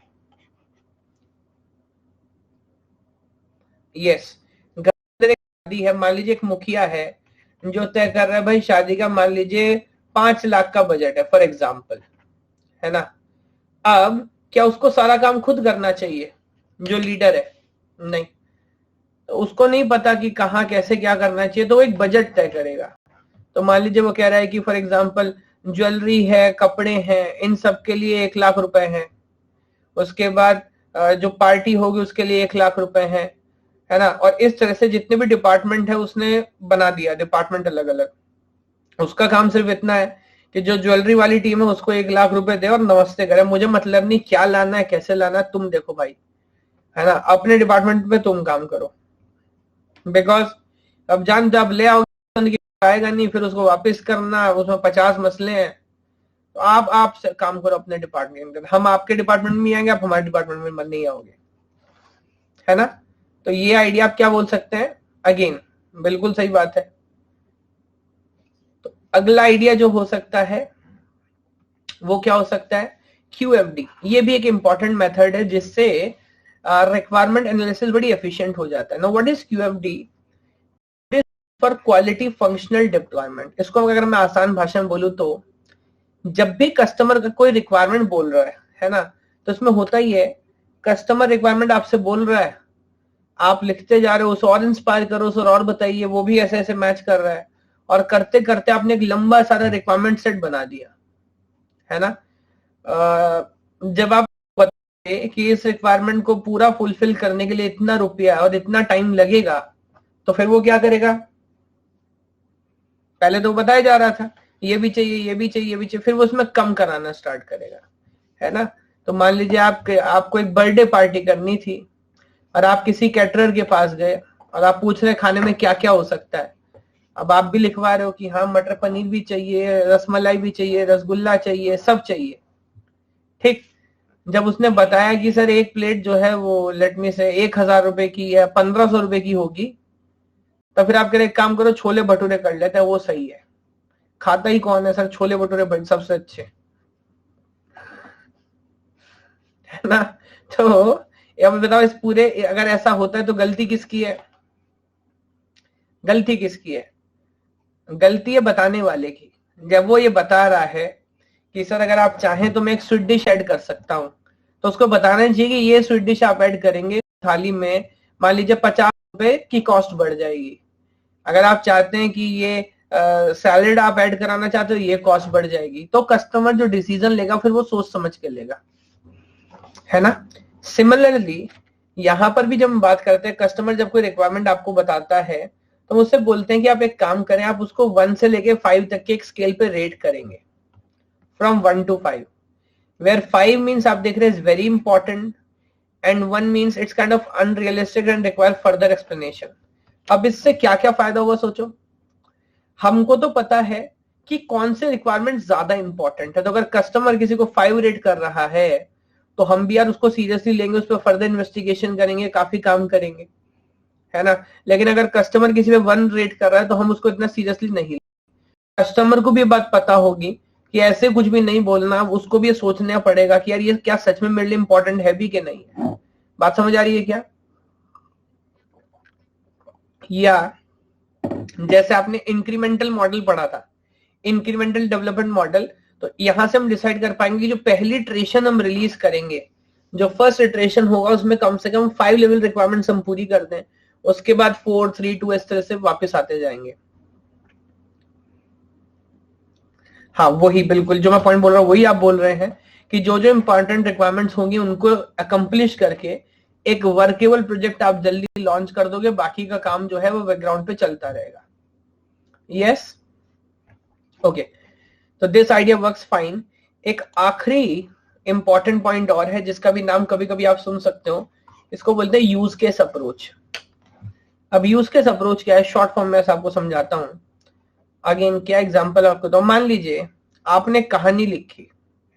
यस, घर के अंदर एक शादी है, मान लीजिए एक मुखिया है जो तय कर रहा है भाई शादी का, मान लीजिए 5 लाख का बजट है फॉर एग्जाम्पल, है ना। अब क्या उसको सारा काम खुद करना चाहिए जो लीडर है? नहीं, तो उसको नहीं पता कि कहाँ कैसे क्या करना चाहिए, तो वो एक बजट तय करेगा। तो मान लीजिए वो कह रहा है कि फॉर एग्जाम्पल ज्वेलरी है, कपड़े हैं, इन सब के लिए 1 लाख रुपए हैं, उसके बाद जो पार्टी होगी उसके लिए 1 लाख रुपए है ना। और इस तरह से जितने भी डिपार्टमेंट है उसने बना दिया डिपार्टमेंट अलग अलग। उसका काम सिर्फ इतना है कि जो ज्वेलरी वाली टीम है उसको 1 लाख रुपए दे और नमस्ते करे, मुझे मतलब नहीं क्या लाना है कैसे लाना है, तुम देखो भाई, है ना, अपने डिपार्टमेंट में तुम काम करो। बिकॉज अब जान जब ले आओगे आएगा नहीं, फिर उसको वापस करना, उसमें 50 मसले हैं, तो आप काम करो अपने डिपार्टमेंट के अंदर, हम आपके डिपार्टमेंट में आएंगे, आप हमारे डिपार्टमेंट में मन नहीं आओगे, है ना। तो ये आइडिया आप क्या बोल सकते हैं, अगेन बिल्कुल सही बात है। तो अगला आइडिया जो हो सकता है वो क्या हो सकता है, QFD। ये भी एक इंपॉर्टेंट मेथड है जिससे रिक्वायरमेंट एनालिसिस बड़ी एफिशिएंट हो जाता है। Now what is QFD? For quality functional deployment. इसको अगर मैं आसान भाषा में बोलूं तो जब भी कस्टमर का कोई रिक्वायरमेंट बोल रहा है ना, तो इसमें होता ही है, कस्टमर रिक्वायरमेंट आपसे बोल रहा है, आप लिखते जा रहे हो, उसे और इंस्पायर करो, उसे और बताइए, वो भी ऐसे ऐसे मैच कर रहा है, और करते करते आपने एक लंबा सारा रिक्वायरमेंट सेट बना दिया, है ना। जब आप बताए कि इस रिक्वायरमेंट को पूरा फुलफिल करने के लिए इतना रुपया और इतना टाइम लगेगा, तो फिर वो क्या करेगा, पहले तो बताया जा रहा था ये भी चाहिए, ये भी चाहिए, ये भी चाहिए, फिर वो उसमें कम कराना स्टार्ट करेगा, है ना। तो मान लीजिए आपको एक बर्थडे पार्टी करनी थी और आप किसी कैटरर के पास गए और आप पूछ रहे खाने में क्या क्या हो सकता है। अब आप भी लिखवा रहे हो कि हाँ मटर पनीर भी चाहिए, रसमलाई भी चाहिए, रसगुल्ला चाहिए, सब चाहिए, ठीक। जब उसने बताया कि सर एक प्लेट जो है वो लेट मी से 1,000 रुपए की या 1,500 रुपए की होगी, तो फिर आप कह रहे एक काम करो छोले भटूरे कर लेते हैं, वो सही है। खाता ही कौन है सर छोले भटूरे सबसे अच्छे, है ना। तो अब बताओ इस पूरे, अगर ऐसा होता है तो गलती किसकी है, गलती किसकी है, गलती है बताने वाले की। जब वो ये बता रहा है कि सर अगर आप चाहें तो मैं एक स्वीट डिश ऐड कर सकता हूं, तो उसको बताना चाहिए कि ये स्वीट डिश आप ऐड करेंगे थाली में, मान लीजिए 50 रुपए की कॉस्ट बढ़ जाएगी। अगर आप चाहते हैं कि ये सैलेड आप ऐड कराना चाहते हो, ये कॉस्ट बढ़ जाएगी। तो कस्टमर जो डिसीजन लेगा फिर वो सोच समझ के लेगा, है ना। सिमिलरली यहां पर भी जब हम बात करते हैं, कस्टमर जब कोई रिक्वायरमेंट आपको बताता है तो मुझसे बोलते हैं कि आप एक काम करें, आप उसको 1 से लेके 5 तक के एक स्केल पे रेट करेंगे, फ्रॉम 1 to 5, वेयर 5 मीन्स आप देख रहे हैं is very important and 1 means it's kind of unrealistic and require further explanation. अब इससे क्या क्या फायदा होगा सोचो। हमको तो पता है कि कौन से रिक्वायरमेंट ज्यादा इंपॉर्टेंट है, तो अगर कस्टमर किसी को 5 रेट कर रहा है तो हम भी यार उसको सीरियसली लेंगे, उस पर फर्दर इन्वेस्टिगेशन करेंगे, काफी काम करेंगे, है ना। लेकिन अगर कस्टमर किसी पे 1 रेट कर रहा है तो हम उसको इतना सीरियसली नहीं। कस्टमर को भी बात पता होगी कि ऐसे कुछ भी नहीं बोलना, उसको भी ये सोचना पड़ेगा कि यार ये क्या सच में मेरे लिए इंपॉर्टेंट है भी कि नहीं है। बात समझ आ रही है क्या। या जैसे आपने इंक्रीमेंटल मॉडल पढ़ा था, इंक्रीमेंटल डेवलपमेंट मॉडल, तो यहां से हम डिसाइड कर पाएंगे कि जो पहली इटरेशन हम रिलीज करेंगे, जो फर्स्ट इटरेशन होगा उसमें कम से कम 5 लेवल रिक्वायरमेंट्स हम पूरी कर दें, उसके बाद 4, 3, 2 इस तरह से वापस आते जाएंगे। हाँ वही बिल्कुल जो मैं पॉइंट बोल रहा हूँ वही आप बोल रहे हैं कि जो जो इंपॉर्टेंट रिक्वायरमेंट्स होंगी उनको अकम्प्लिश करके एक वर्केबल प्रोजेक्ट आप जल्दी लॉन्च कर दोगे, बाकी का काम जो है वो बैकग्राउंड पे चलता रहेगा। यस ओके, तो दिस आइडिया वर्क्स फाइन। एक आखिरी इंपॉर्टेंट पॉइंट और है जिसका भी नाम कभी कभी आप सुन सकते हो, इसको बोलते हैं यूज केस अप्रोच। अब यूज केस अप्रोच क्या है, शॉर्ट फॉर्म में आपको समझाता हूं। अगेन क्या एग्जांपल आपको दो, मान लीजिए आपने कहानी लिखी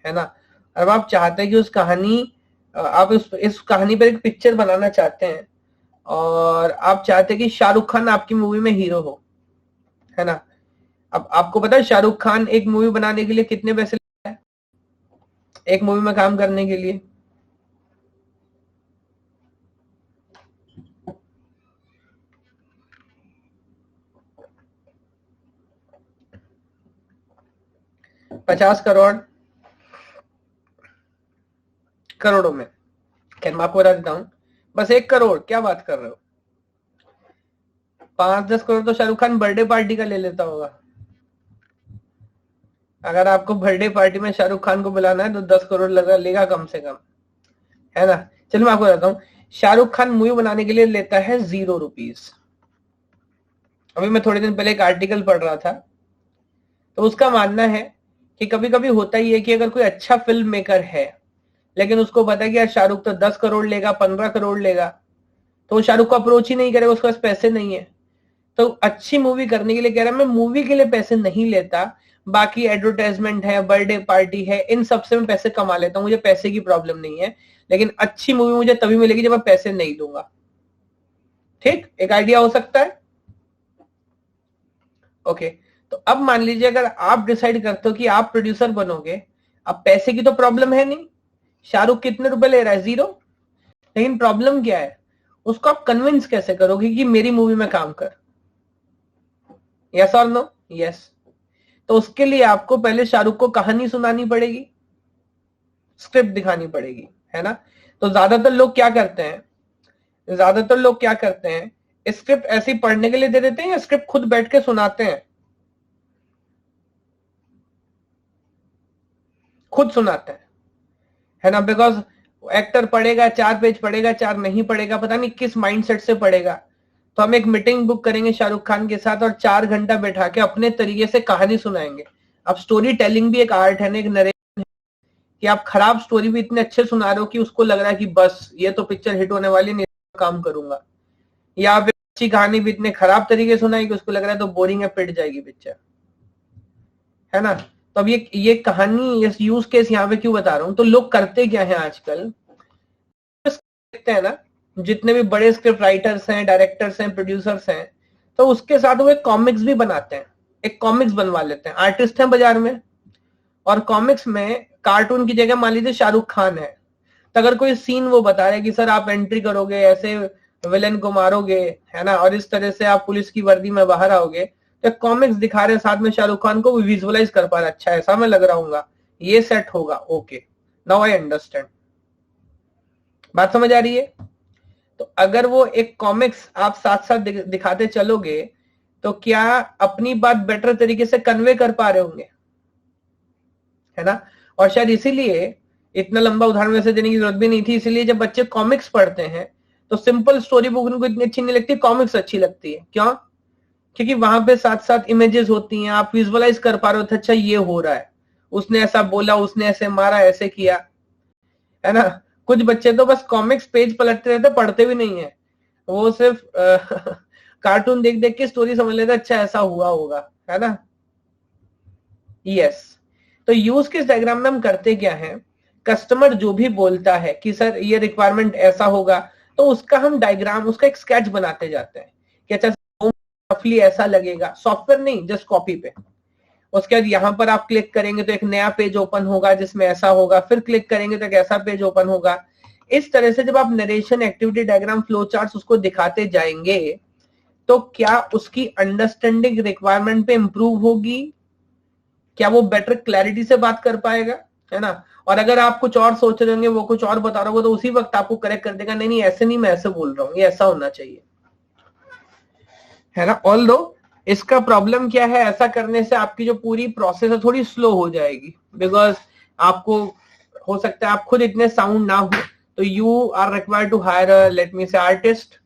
है ना, अब आप चाहते हैं कि उस कहानी आप इस कहानी पर एक पिक्चर बनाना चाहते हैं और आप चाहते हैं कि शाहरुख खान आपकी मूवी में हीरो हो, है ना। अब आपको पता है शाहरुख खान एक मूवी बनाने के लिए कितने पैसे लेता है, एक मूवी में काम करने के लिए? ₹50 करोड़, करोड़ों में। खैर मैं आपको बता देता हूं, बस 1 करोड़, क्या बात कर रहे हो। 5-10 करोड़ तो शाहरुख खान बर्थडे पार्टी का ले लेता होगा। अगर आपको बर्थडे पार्टी में शाहरुख खान को बुलाना है तो 10 करोड़ लगा लेगा कम से कम, है ना। चलो मैं आपको बताता हूँ, शाहरुख खान मूवी बनाने के लिए लेता है ₹0। अभी मैं थोड़े दिन पहले एक आर्टिकल पढ़ रहा था, तो उसका मानना है कि कभी कभी होता ही है कि अगर कोई अच्छा फिल्म मेकर है लेकिन उसको पता है कि यार शाहरुख तो 10 करोड़ लेगा, 15 करोड़ लेगा, तो वो शाहरुख को अप्रोच ही नहीं करेगा, उसके पास पैसे नहीं है। तो अच्छी मूवी करने के लिए कह रहा है मैं मूवी के लिए पैसे नहीं लेता, बाकी एडवर्टाइजमेंट है, बर्थडे पार्टी है, इन सब से मैं पैसे कमा लेता हूं, मुझे पैसे की प्रॉब्लम नहीं है। लेकिन अच्छी मूवी मुझे तभी मिलेगी जब मैं पैसे नहीं दूंगा। ठीक, एक आइडिया हो सकता है। ओके, तो अब मान लीजिए अगर आप डिसाइड करते हो कि आप प्रोड्यूसर बनोगे, अब पैसे की तो प्रॉब्लम है नहीं, शाहरुख कितने रुपए ले रहा है, 0। लेकिन प्रॉब्लम क्या है, उसको आप कन्विंस कैसे करोगे कि मेरी मूवी में काम कर? यस और नो? यस। तो उसके लिए आपको पहले शाहरुख को कहानी सुनानी पड़ेगी, स्क्रिप्ट दिखानी पड़ेगी, है ना। तो ज्यादातर लोग क्या करते हैं, स्क्रिप्ट ऐसी पढ़ने के लिए दे देते हैं या स्क्रिप्ट खुद बैठ के सुनाते हैं? खुद सुनाते हैं, है ना। बिकॉज एक्टर पढ़ेगा 4 पेज पढ़ेगा, 4 नहीं पढ़ेगा, पता नहीं किस माइंडसेट से पढ़ेगा। तो हम एक मीटिंग बुक करेंगे शाहरुख खान के साथ और 4 घंटा बैठा के अपने तरीके से कहानी सुनाएंगे। अब स्टोरी टेलिंग भी एक आर्ट है ना, एक नरेशन है, कि आप खराब स्टोरी भी इतने अच्छे सुना रहे हो कि उसको लग रहा है कि बस ये तो पिक्चर हिट होने वाली नहीं, काम करूंगा। या आप अच्छी कहानी भी इतने खराब तरीके सुनाई कि उसको लग रहा है तो बोरिंग है, पिट जाएगी पिक्चर, है ना। तो अब ये कहानी, ये यूज केस यहाँ पे क्यों बता रहा हूं, तो लोग करते क्या है आजकल, देखते हैं ना, जितने भी बड़े स्क्रिप्ट राइटर्स हैं, डायरेक्टर्स हैं, प्रोड्यूसर्स हैं, तो उसके साथ वो एक कॉमिक्स भी बनाते हैं, एक कॉमिक्स बनवा लेते हैं। आर्टिस्ट हैं बाजार में, और कॉमिक्स में कार्टून की जगह मान लीजिए शाहरुख खान है, तो अगर कोई सीन वो बता रहे कि सर आप एंट्री करोगे, ऐसे विलेन को मारोगे, है ना, और इस तरह से आप पुलिस की वर्दी में बाहर आओगे, तो कॉमिक्स दिखा रहे साथ में शाहरुख खान को, वो विजुअलाइज कर पा रहा है, अच्छा ऐसा मैं लग रहा हूँ, ये सेट होगा, ओके नाउ आई अंडरस्टैंड। बात समझ आ रही है। तो अगर वो एक कॉमिक्स आप साथ साथ दिखाते चलोगे, तो क्या अपनी बात बेटर तरीके से कन्वे कर पा रहे होंगे, है ना। और शायद इसीलिए इतना लंबा उदाहरण वैसे देने की जरूरत भी नहीं थी, इसीलिए जब बच्चे कॉमिक्स पढ़ते हैं तो सिंपल स्टोरी बुक उनको इतनी अच्छी नहीं लगती, कॉमिक्स अच्छी लगती है। क्यों? क्योंकि वहां पे साथ साथ इमेजेस होती हैं, आप विजुअलाइज कर पा रहे हो, अच्छा ये हो रहा है, उसने ऐसा बोला, उसने ऐसे मारा, ऐसे किया, है ना। कुछ बच्चे तो बस कॉमिक्स पेज पलटते रहते, पढ़ते भी नहीं है, वो सिर्फ कार्टून देख देख के स्टोरी समझ लेते, अच्छा ऐसा हुआ होगा, है ना। यस। तो यूज केस डायग्राम में हम करते क्या है, कस्टमर जो भी बोलता है कि सर ये रिक्वायरमेंट ऐसा होगा, तो उसका हम डायग्राम, उसका एक स्केच बनाते जाते हैं कि अच्छा रफली ऐसा लगेगा, सॉफ्टवेयर नहीं, जस्ट कॉपी पे। उसके बाद यहां पर आप क्लिक करेंगे तो एक नया पेज ओपन होगा जिसमें ऐसा होगा, फिर क्लिक करेंगे तो एक ऐसा पेज ओपन होगा। इस तरह से जब आप narration, activity diagram, flow charts उसको दिखाते जाएंगे, तो क्या उसकी अंडरस्टैंडिंग रिक्वायरमेंट पे इंप्रूव होगी, क्या वो बेटर क्लैरिटी से बात कर पाएगा, है ना। और अगर आप कुछ और सोच रहे होंगे, वो कुछ और बता रहा होगा, तो उसी वक्त आपको करेक्ट कर देगा, नहीं नहीं ऐसे नहीं, मैं ऐसे बोल रहा हूँ, ये ऐसा होना चाहिए, है ना। ऑल्दो इसका प्रॉब्लम क्या है, ऐसा करने से आपकी जो पूरी प्रोसेस है थोड़ी स्लो हो जाएगी, बिकॉज आपको हो सकता है आप खुद इतने साउंड ना हो, तो you are required to hire let me say artist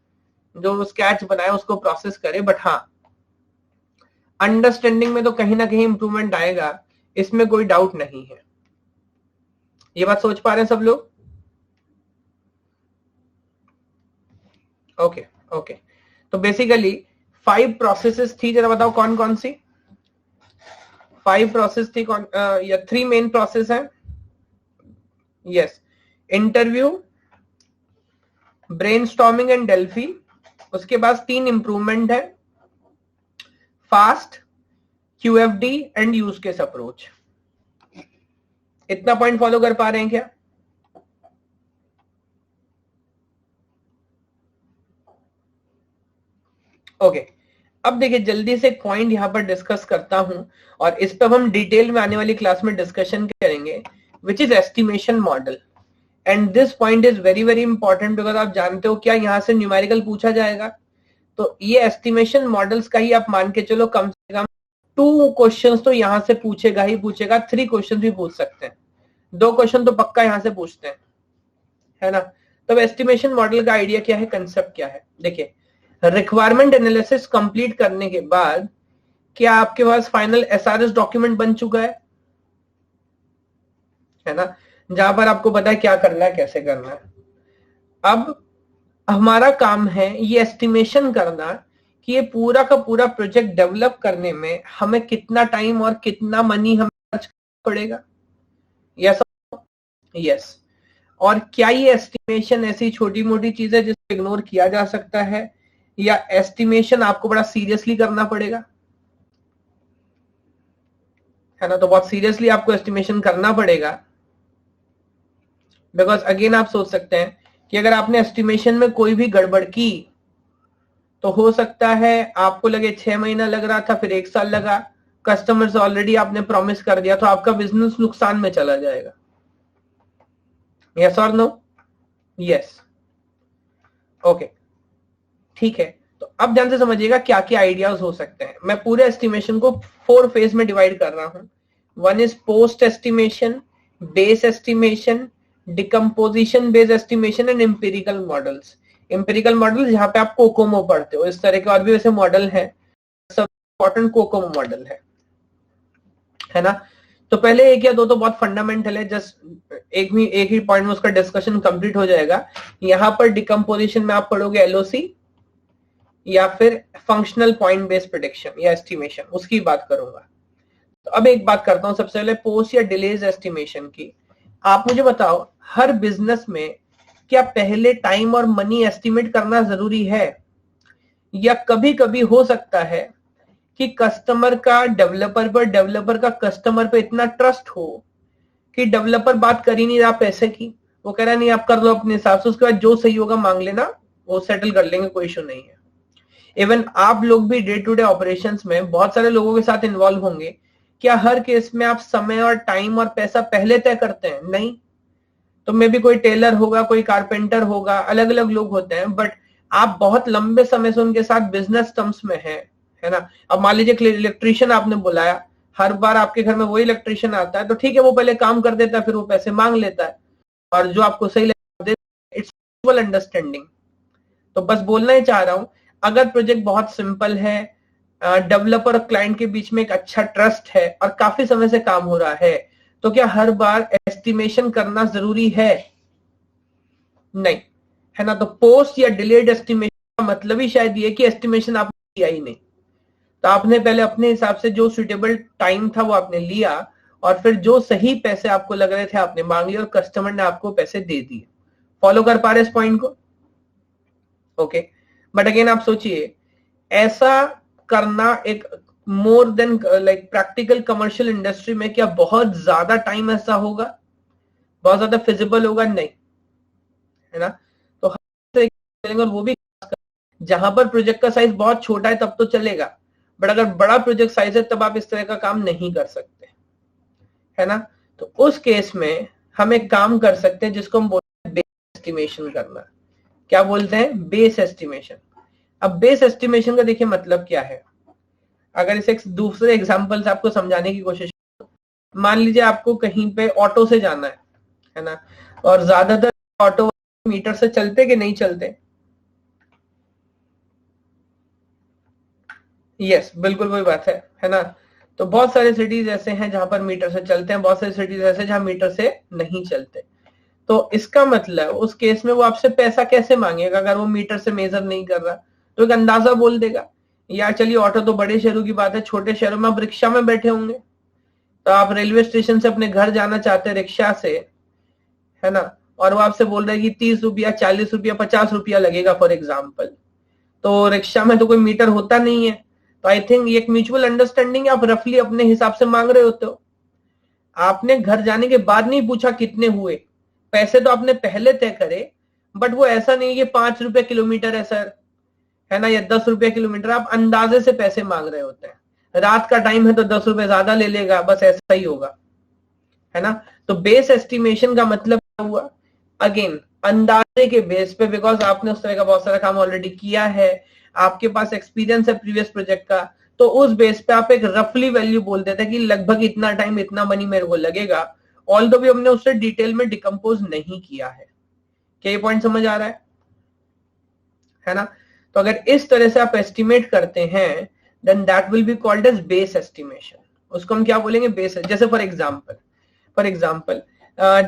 जो स्केच बनाए उसको प्रोसेस करे। बट हाँ, अंडरस्टैंडिंग में तो कहीं ना कहीं इंप्रूवमेंट आएगा, इसमें कोई डाउट नहीं है। ये बात सोच पा रहे हैं सब लोग? Okay okay. तो बेसिकली 5 प्रोसेसेस थी, जरा बताओ कौन कौन सी 5 प्रोसेस थी, कौन या 3 मेन प्रोसेस है। Yes, interview, brainstorming and Delphi, उसके बाद 3 इंप्रूवमेंट है, fast, QFD and use case approach. इतना पॉइंट फॉलो कर पा रहे हैं क्या? ओके। अब देखिए जल्दी से एक पॉइंट यहां पर डिस्कस करता हूं, और इस पर हम डिटेल में आने वाली क्लास में डिस्कशन करेंगे, which is estimation model. And this point is very very important, because आप जानते हो क्या यहां से न्यूमेरिकल पूछा जाएगा। तो ये एस्टिमेशन मॉडल्स का ही आप मान के चलो कम से कम 2 क्वेश्चंस तो यहां से पूछेगा ही पूछेगा, 3 क्वेश्चन भी पूछ सकते हैं, 2 क्वेश्चन तो पक्का यहां से पूछते हैं, है ना। तो एस्टिमेशन मॉडल का आइडिया क्या है, कंसेप्ट क्या है, देखिए रिक्वायरमेंट एनालिसिस कंप्लीट करने के बाद क्या आपके पास फाइनल एसआरएस डॉक्यूमेंट बन चुका है ना, जहां पर आपको पता है क्या करना है, कैसे करना है। अब हमारा काम है ये एस्टिमेशन करना कि ये पूरा का पूरा प्रोजेक्ट डेवलप करने में हमें कितना टाइम और कितना मनी हमें खर्च पड़ेगा? Yes yes. और क्या ये एस्टिमेशन ऐसी छोटी मोटी चीज है जिसको इग्नोर किया जा सकता है, या एस्टिमेशन आपको बड़ा सीरियसली करना पड़ेगा? है ना, तो बहुत सीरियसली आपको एस्टिमेशन करना पड़ेगा। बिकॉज अगेन आप सोच सकते हैं कि अगर आपने एस्टिमेशन में कोई भी गड़बड़ की तो हो सकता है आपको लगे 6 महीना लग रहा था, फिर 1 साल लगा, कस्टमर से ऑलरेडी आपने प्रॉमिस कर दिया, तो आपका बिजनेस नुकसान में चला जाएगा। यस और नो? यस। ओके, ठीक है। तो अब ध्यान से समझिएगा क्या क्या आइडियाज हो सकते हैं। मैं पूरे एस्टिमेशन को 4 फेज में डिवाइड कर रहा हूं। One is post estimation, base estimation, decomposition based estimation and empirical models. Empirical model जहां पे आप कोकोमो पढ़ते हो, इस तरह के और भी वैसे मॉडल है, सब इंपॉर्टेंट कोकोमो मॉडल है ना। तो पहले एक या दो तो बहुत फंडामेंटल है, जस्ट एक ही पॉइंट में उसका डिस्कशन कंप्लीट हो जाएगा। यहां पर डिकम्पोजिशन में आप पढ़ोगे एलओसी या फिर फंक्शनल पॉइंट बेस्ड प्रेडिक्शन या एस्टिमेशन, उसकी बात करूंगा। तो अब एक बात करता हूं सबसे पहले पोस्ट या डिलेज एस्टिमेशन की। आप मुझे बताओ, हर बिजनेस में क्या पहले टाइम और मनी एस्टिमेट करना जरूरी है, या कभी कभी हो सकता है कि कस्टमर का डेवलपर पर, डेवलपर का कस्टमर पे इतना ट्रस्ट हो कि डेवलपर बात कर ही नहीं रहा पैसे की, वो कह रहा नहीं आप कर दो अपने हिसाब से, उसके बाद जो सही होगा मांग लेना, वो सेटल कर लेंगे, कोई इशू नहीं है। इवन आप लोग भी डे टू डे ऑपरेशंस में बहुत सारे लोगों के साथ इन्वॉल्व होंगे। क्या हर केस में आप समय और टाइम और पैसा पहले तय करते हैं? नहीं। तो मे भी कोई टेलर होगा, कोई कारपेंटर होगा, अलग अलग लोग होते हैं, बट आप बहुत लंबे समय से उनके साथ बिजनेस टर्म्स में है ना। अब मान लीजिए इलेक्ट्रिशियन आपने बुलाया, हर बार आपके घर में वही इलेक्ट्रिशियन आता है, तो ठीक है वो पहले काम कर देता है, फिर वो पैसे मांग लेता है, और जो आपको सही लगता है, इट्स म्यूचुअल अंडरस्टैंडिंग। तो बस बोलना ही चाह रहा हूं, अगर प्रोजेक्ट बहुत सिंपल है, डेवलपर और क्लाइंट के बीच में एक अच्छा ट्रस्ट है और काफी समय से काम हो रहा है, तो क्या हर बार एस्टिमेशन करना जरूरी है? नहीं, है ना। तो पोस्ट या डिलेड एस्टिमेशन का मतलब ही शायद ये कि एस्टिमेशन आपने किया ही नहीं। तो आपने पहले अपने हिसाब से जो सुटेबल टाइम था वो आपने लिया, और फिर जो सही पैसे आपको लग रहे थे आपने मांग लिए, और कस्टमर ने आपको पैसे दे दिए। फॉलो कर पा रहे इस पॉइंट को? ओके। बट अगेन आप सोचिए, ऐसा करना एक मोर than like practical commercial industry में क्या बहुत ज्यादा टाइम ऐसा होगा, बहुत ज्यादा फिजिबल होगा? नहीं, है ना। तो और वो भी जहां पर प्रोजेक्ट का साइज बहुत छोटा है तब तो चलेगा, बट अगर बड़ा प्रोजेक्ट साइज है तब आप इस तरह का काम नहीं कर सकते, है ना। तो उस केस में हम एक काम कर सकते हैं जिसको हम बोलते हैं बेस एस्टिमेशन करना। क्या बोलते हैं? Base estimation. अब बेस एस्टिमेशन का देखिए मतलब क्या है। अगर इसे दूसरे एग्जांपल से आपको समझाने की कोशिश, मान लीजिए आपको कहीं पे ऑटो से जाना है ना, और ज्यादातर ऑटो मीटर से चलते कि नहीं चलते? यस, बिल्कुल वही बात है ना। तो बहुत सारे सिटीज ऐसे हैं जहां पर मीटर से चलते हैं, बहुत सारे सिटीज ऐसे जहां मीटर से नहीं चलते। तो इसका मतलब उस केस में वो आपसे पैसा कैसे मांगेगा अगर वो मीटर से मेजर नहीं कर रहा? तो एक अंदाजा बोल देगा। या चलिए ऑटो तो बड़े शहरों की बात है, छोटे शहरों में आप रिक्शा में बैठे होंगे, तो आप रेलवे स्टेशन से अपने घर जाना चाहते हैं रिक्शा से, है ना, और वो आपसे बोल रहा है कि 30 रुपया, 40 रुपया, 50 रुपया लगेगा फॉर एग्जाम्पल। तो रिक्शा में तो कोई मीटर होता नहीं है, तो आई थिंक ये एक म्यूचुअल अंडरस्टैंडिंग है, आप रफली अपने हिसाब से मांग रहे होते हो। आपने घर जाने के बाद नहीं पूछा कितने हुए, पैसे तो आपने पहले तय करे, बट वो ऐसा नहीं है 5 रुपए किलोमीटर है सर, है ना, या 10 रुपए किलोमीटर, आप अंदाजे से पैसे मांग रहे होते हैं। रात का टाइम है तो 10 रुपए ज्यादा ले लेगा, बस ऐसा ही होगा, है ना। तो बेस एस्टिमेशन का मतलब क्या हुआ? अगेन अंदाजे के बेस पे, बिकॉज आपने उस तरह का बहुत सारा काम ऑलरेडी किया है, आपके पास एक्सपीरियंस है प्रीवियस प्रोजेक्ट का, तो उस बेस पे आप एक रफली वैल्यू बोल देते हैं कि लगभग इतना टाइम, इतना मनी मेरे को लगेगा, ऑल्दो भी हमने उससे डिटेल में डिकम्पोज नहीं किया है। क्या ये पॉइंट समझ आ रहा है ना। तो अगर इस तरह से आप एस्टिमेट करते हैं, then that will be called as base estimation. उसको हम क्या बोलेंगे? बेस। जैसे फॉर एग्जाम्पल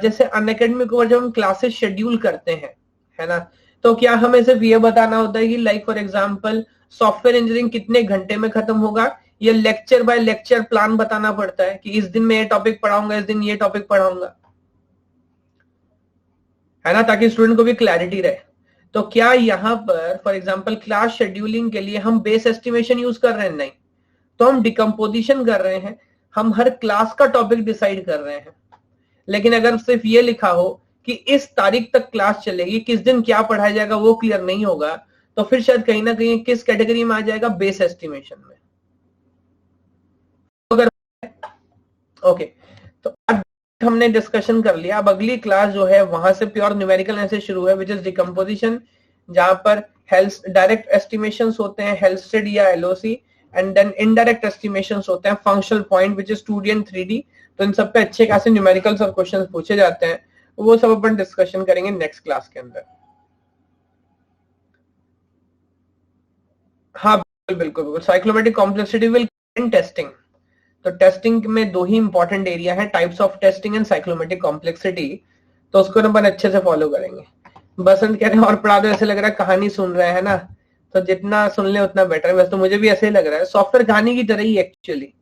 जैसे अनअकैडमी को जब हम क्लासेस शेड्यूल करते हैं, है ना, तो क्या हमें सिर्फ ये बताना होता है कि like for example software engineering कितने घंटे में खत्म होगा, ये लेक्चर बाय लेक्चर प्लान बताना पड़ता है कि इस दिन मैं ये टॉपिक पढ़ाऊंगा, इस दिन ये टॉपिक पढ़ाऊंगा, है ना, ताकि स्टूडेंट को भी क्लैरिटी रहे। तो क्या यहाँ पर फॉर एग्जांपल क्लास शेड्यूलिंग के लिए हम बेस एस्टिमेशन यूज कर रहे हैं? नहीं, तो हम डिकम्पोजिशन कर रहे हैं, हम हर क्लास का टॉपिक डिसाइड कर रहे हैं। लेकिन अगर सिर्फ ये लिखा हो कि इस तारीख तक क्लास चलेगी, किस दिन क्या पढ़ाया जाएगा वो क्लियर नहीं होगा, तो फिर शायद कहीं ना कहीं किस कैटेगरी में आ जाएगा, बेस एस्टिमेशन में। अगर ओके, तो आज हमने डिस्कशन कर लिया। अब अगली क्लास जो है वहां से प्योर न्यूमेरिकल ऐसे शुरू है, विच इज डिकम्पोजिशन, जहां पर हेल्थ डायरेक्ट एस्टिमेशंस होते हैं, हेल्स्टेड या LOC, and then indirect estimations होते हैं, functional point which is 2D and 3D। तो इन सब पे अच्छे खासे न्यूमेरिकल्स और क्वेश्चंस पूछे जाते हैं, वो सब अपन डिस्कशन करेंगे नेक्स्ट क्लास के अंदर। हाँ बिल्कुल बिल्कुल, cyclometric complexity will in testing. तो टेस्टिंग में दो ही इंपॉर्टेंट एरिया है, types of testing and cyclometric complexity. तो उसको अपन अच्छे से फॉलो करेंगे। बसंत कह रहे हैं और पढ़ा दो, ऐसे लग रहा है कहानी सुन रहे हैं ना, तो जितना सुन ले उतना बेटर है। वैसे तो मुझे भी ऐसे ही लग रहा है, सॉफ्टवेयर कहानी की तरह ही एक्चुअली।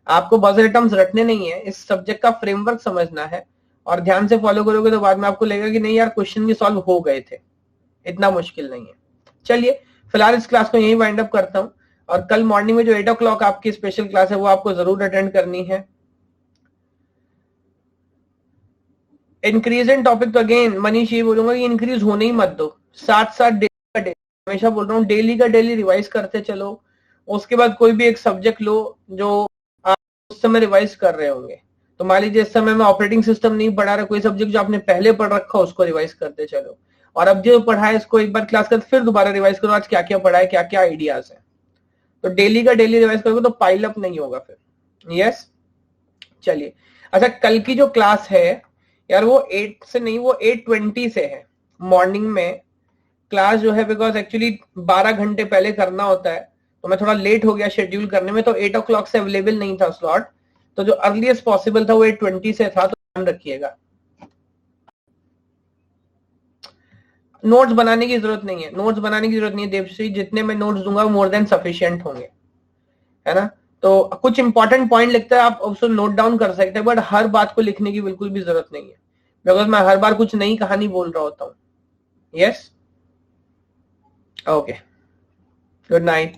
आपको बहुत सारे टर्म्स रटने नहीं है, इस सब्जेक्ट का फ्रेमवर्क समझना है, और ध्यान से फॉलो करोगे तो बाद में आपको लगेगा कि नहीं यार क्वेश्चन भी सॉल्व हो गए थे, इतना मुश्किल नहीं है। चलिए फिलहाल इस क्लास को यही वाइंड अप करता हूँ, और कल मॉर्निंग में जो 8 o'clock आपकी स्पेशल क्लास है वो आपको जरूर अटेंड करनी है। इंक्रीज इन टॉपिक, तो अगेन मनीष ये बोलूंगा कि इंक्रीज होने ही मत दो, साथ साथ डेली का डेली, हमेशा बोल रहा हूँ डेली का डेली रिवाइज करते चलो। उसके बाद कोई भी एक सब्जेक्ट लो जो आप उस समय रिवाइज कर रहे होंगे। तो मान लीजिए इस समय में ऑपरेटिंग सिस्टम नहीं पढ़ा रहा, कोई सब्जेक्ट जो आपने पहले पढ़ रखा उसको रिवाइज करते चलो, और अब जो पढ़ा है इसको एक बार क्लास कर फिर दोबारा रिवाइज करो, आज क्या क्या पढ़ा है, क्या क्या आइडियाज है। तो डेली का डेली रिवाइज करोगे तो पाइल अप नहीं होगा फिर। यस चलिए, अच्छा कल की जो क्लास है यार वो 8 से नहीं, वो 8:20 से है मॉर्निंग में क्लास जो है, बिकॉज एक्चुअली 12 घंटे पहले करना होता है, तो मैं थोड़ा लेट हो गया शेड्यूल करने में, तो 8 o'clock से अवेलेबल नहीं था स्लॉट, तो जो अर्लीस्ट पॉसिबल था वो 8:20 से था, तो ध्यान रखिएगा। नोट्स बनाने की जरूरत नहीं है, नोट्स बनाने की जरूरत नहीं है देवश्री, जितने मैं नोट्स दूंगा मोर देन सफिशिएंट होंगे, है ना। तो कुछ इंपॉर्टेंट पॉइंट लिखता है आप उसको नोट डाउन कर सकते हैं, बट हर बात को लिखने की बिल्कुल भी जरूरत नहीं है, बिकॉज मैं हर बार कुछ नई कहानी बोल रहा होता हूँ। Yes okay, good night.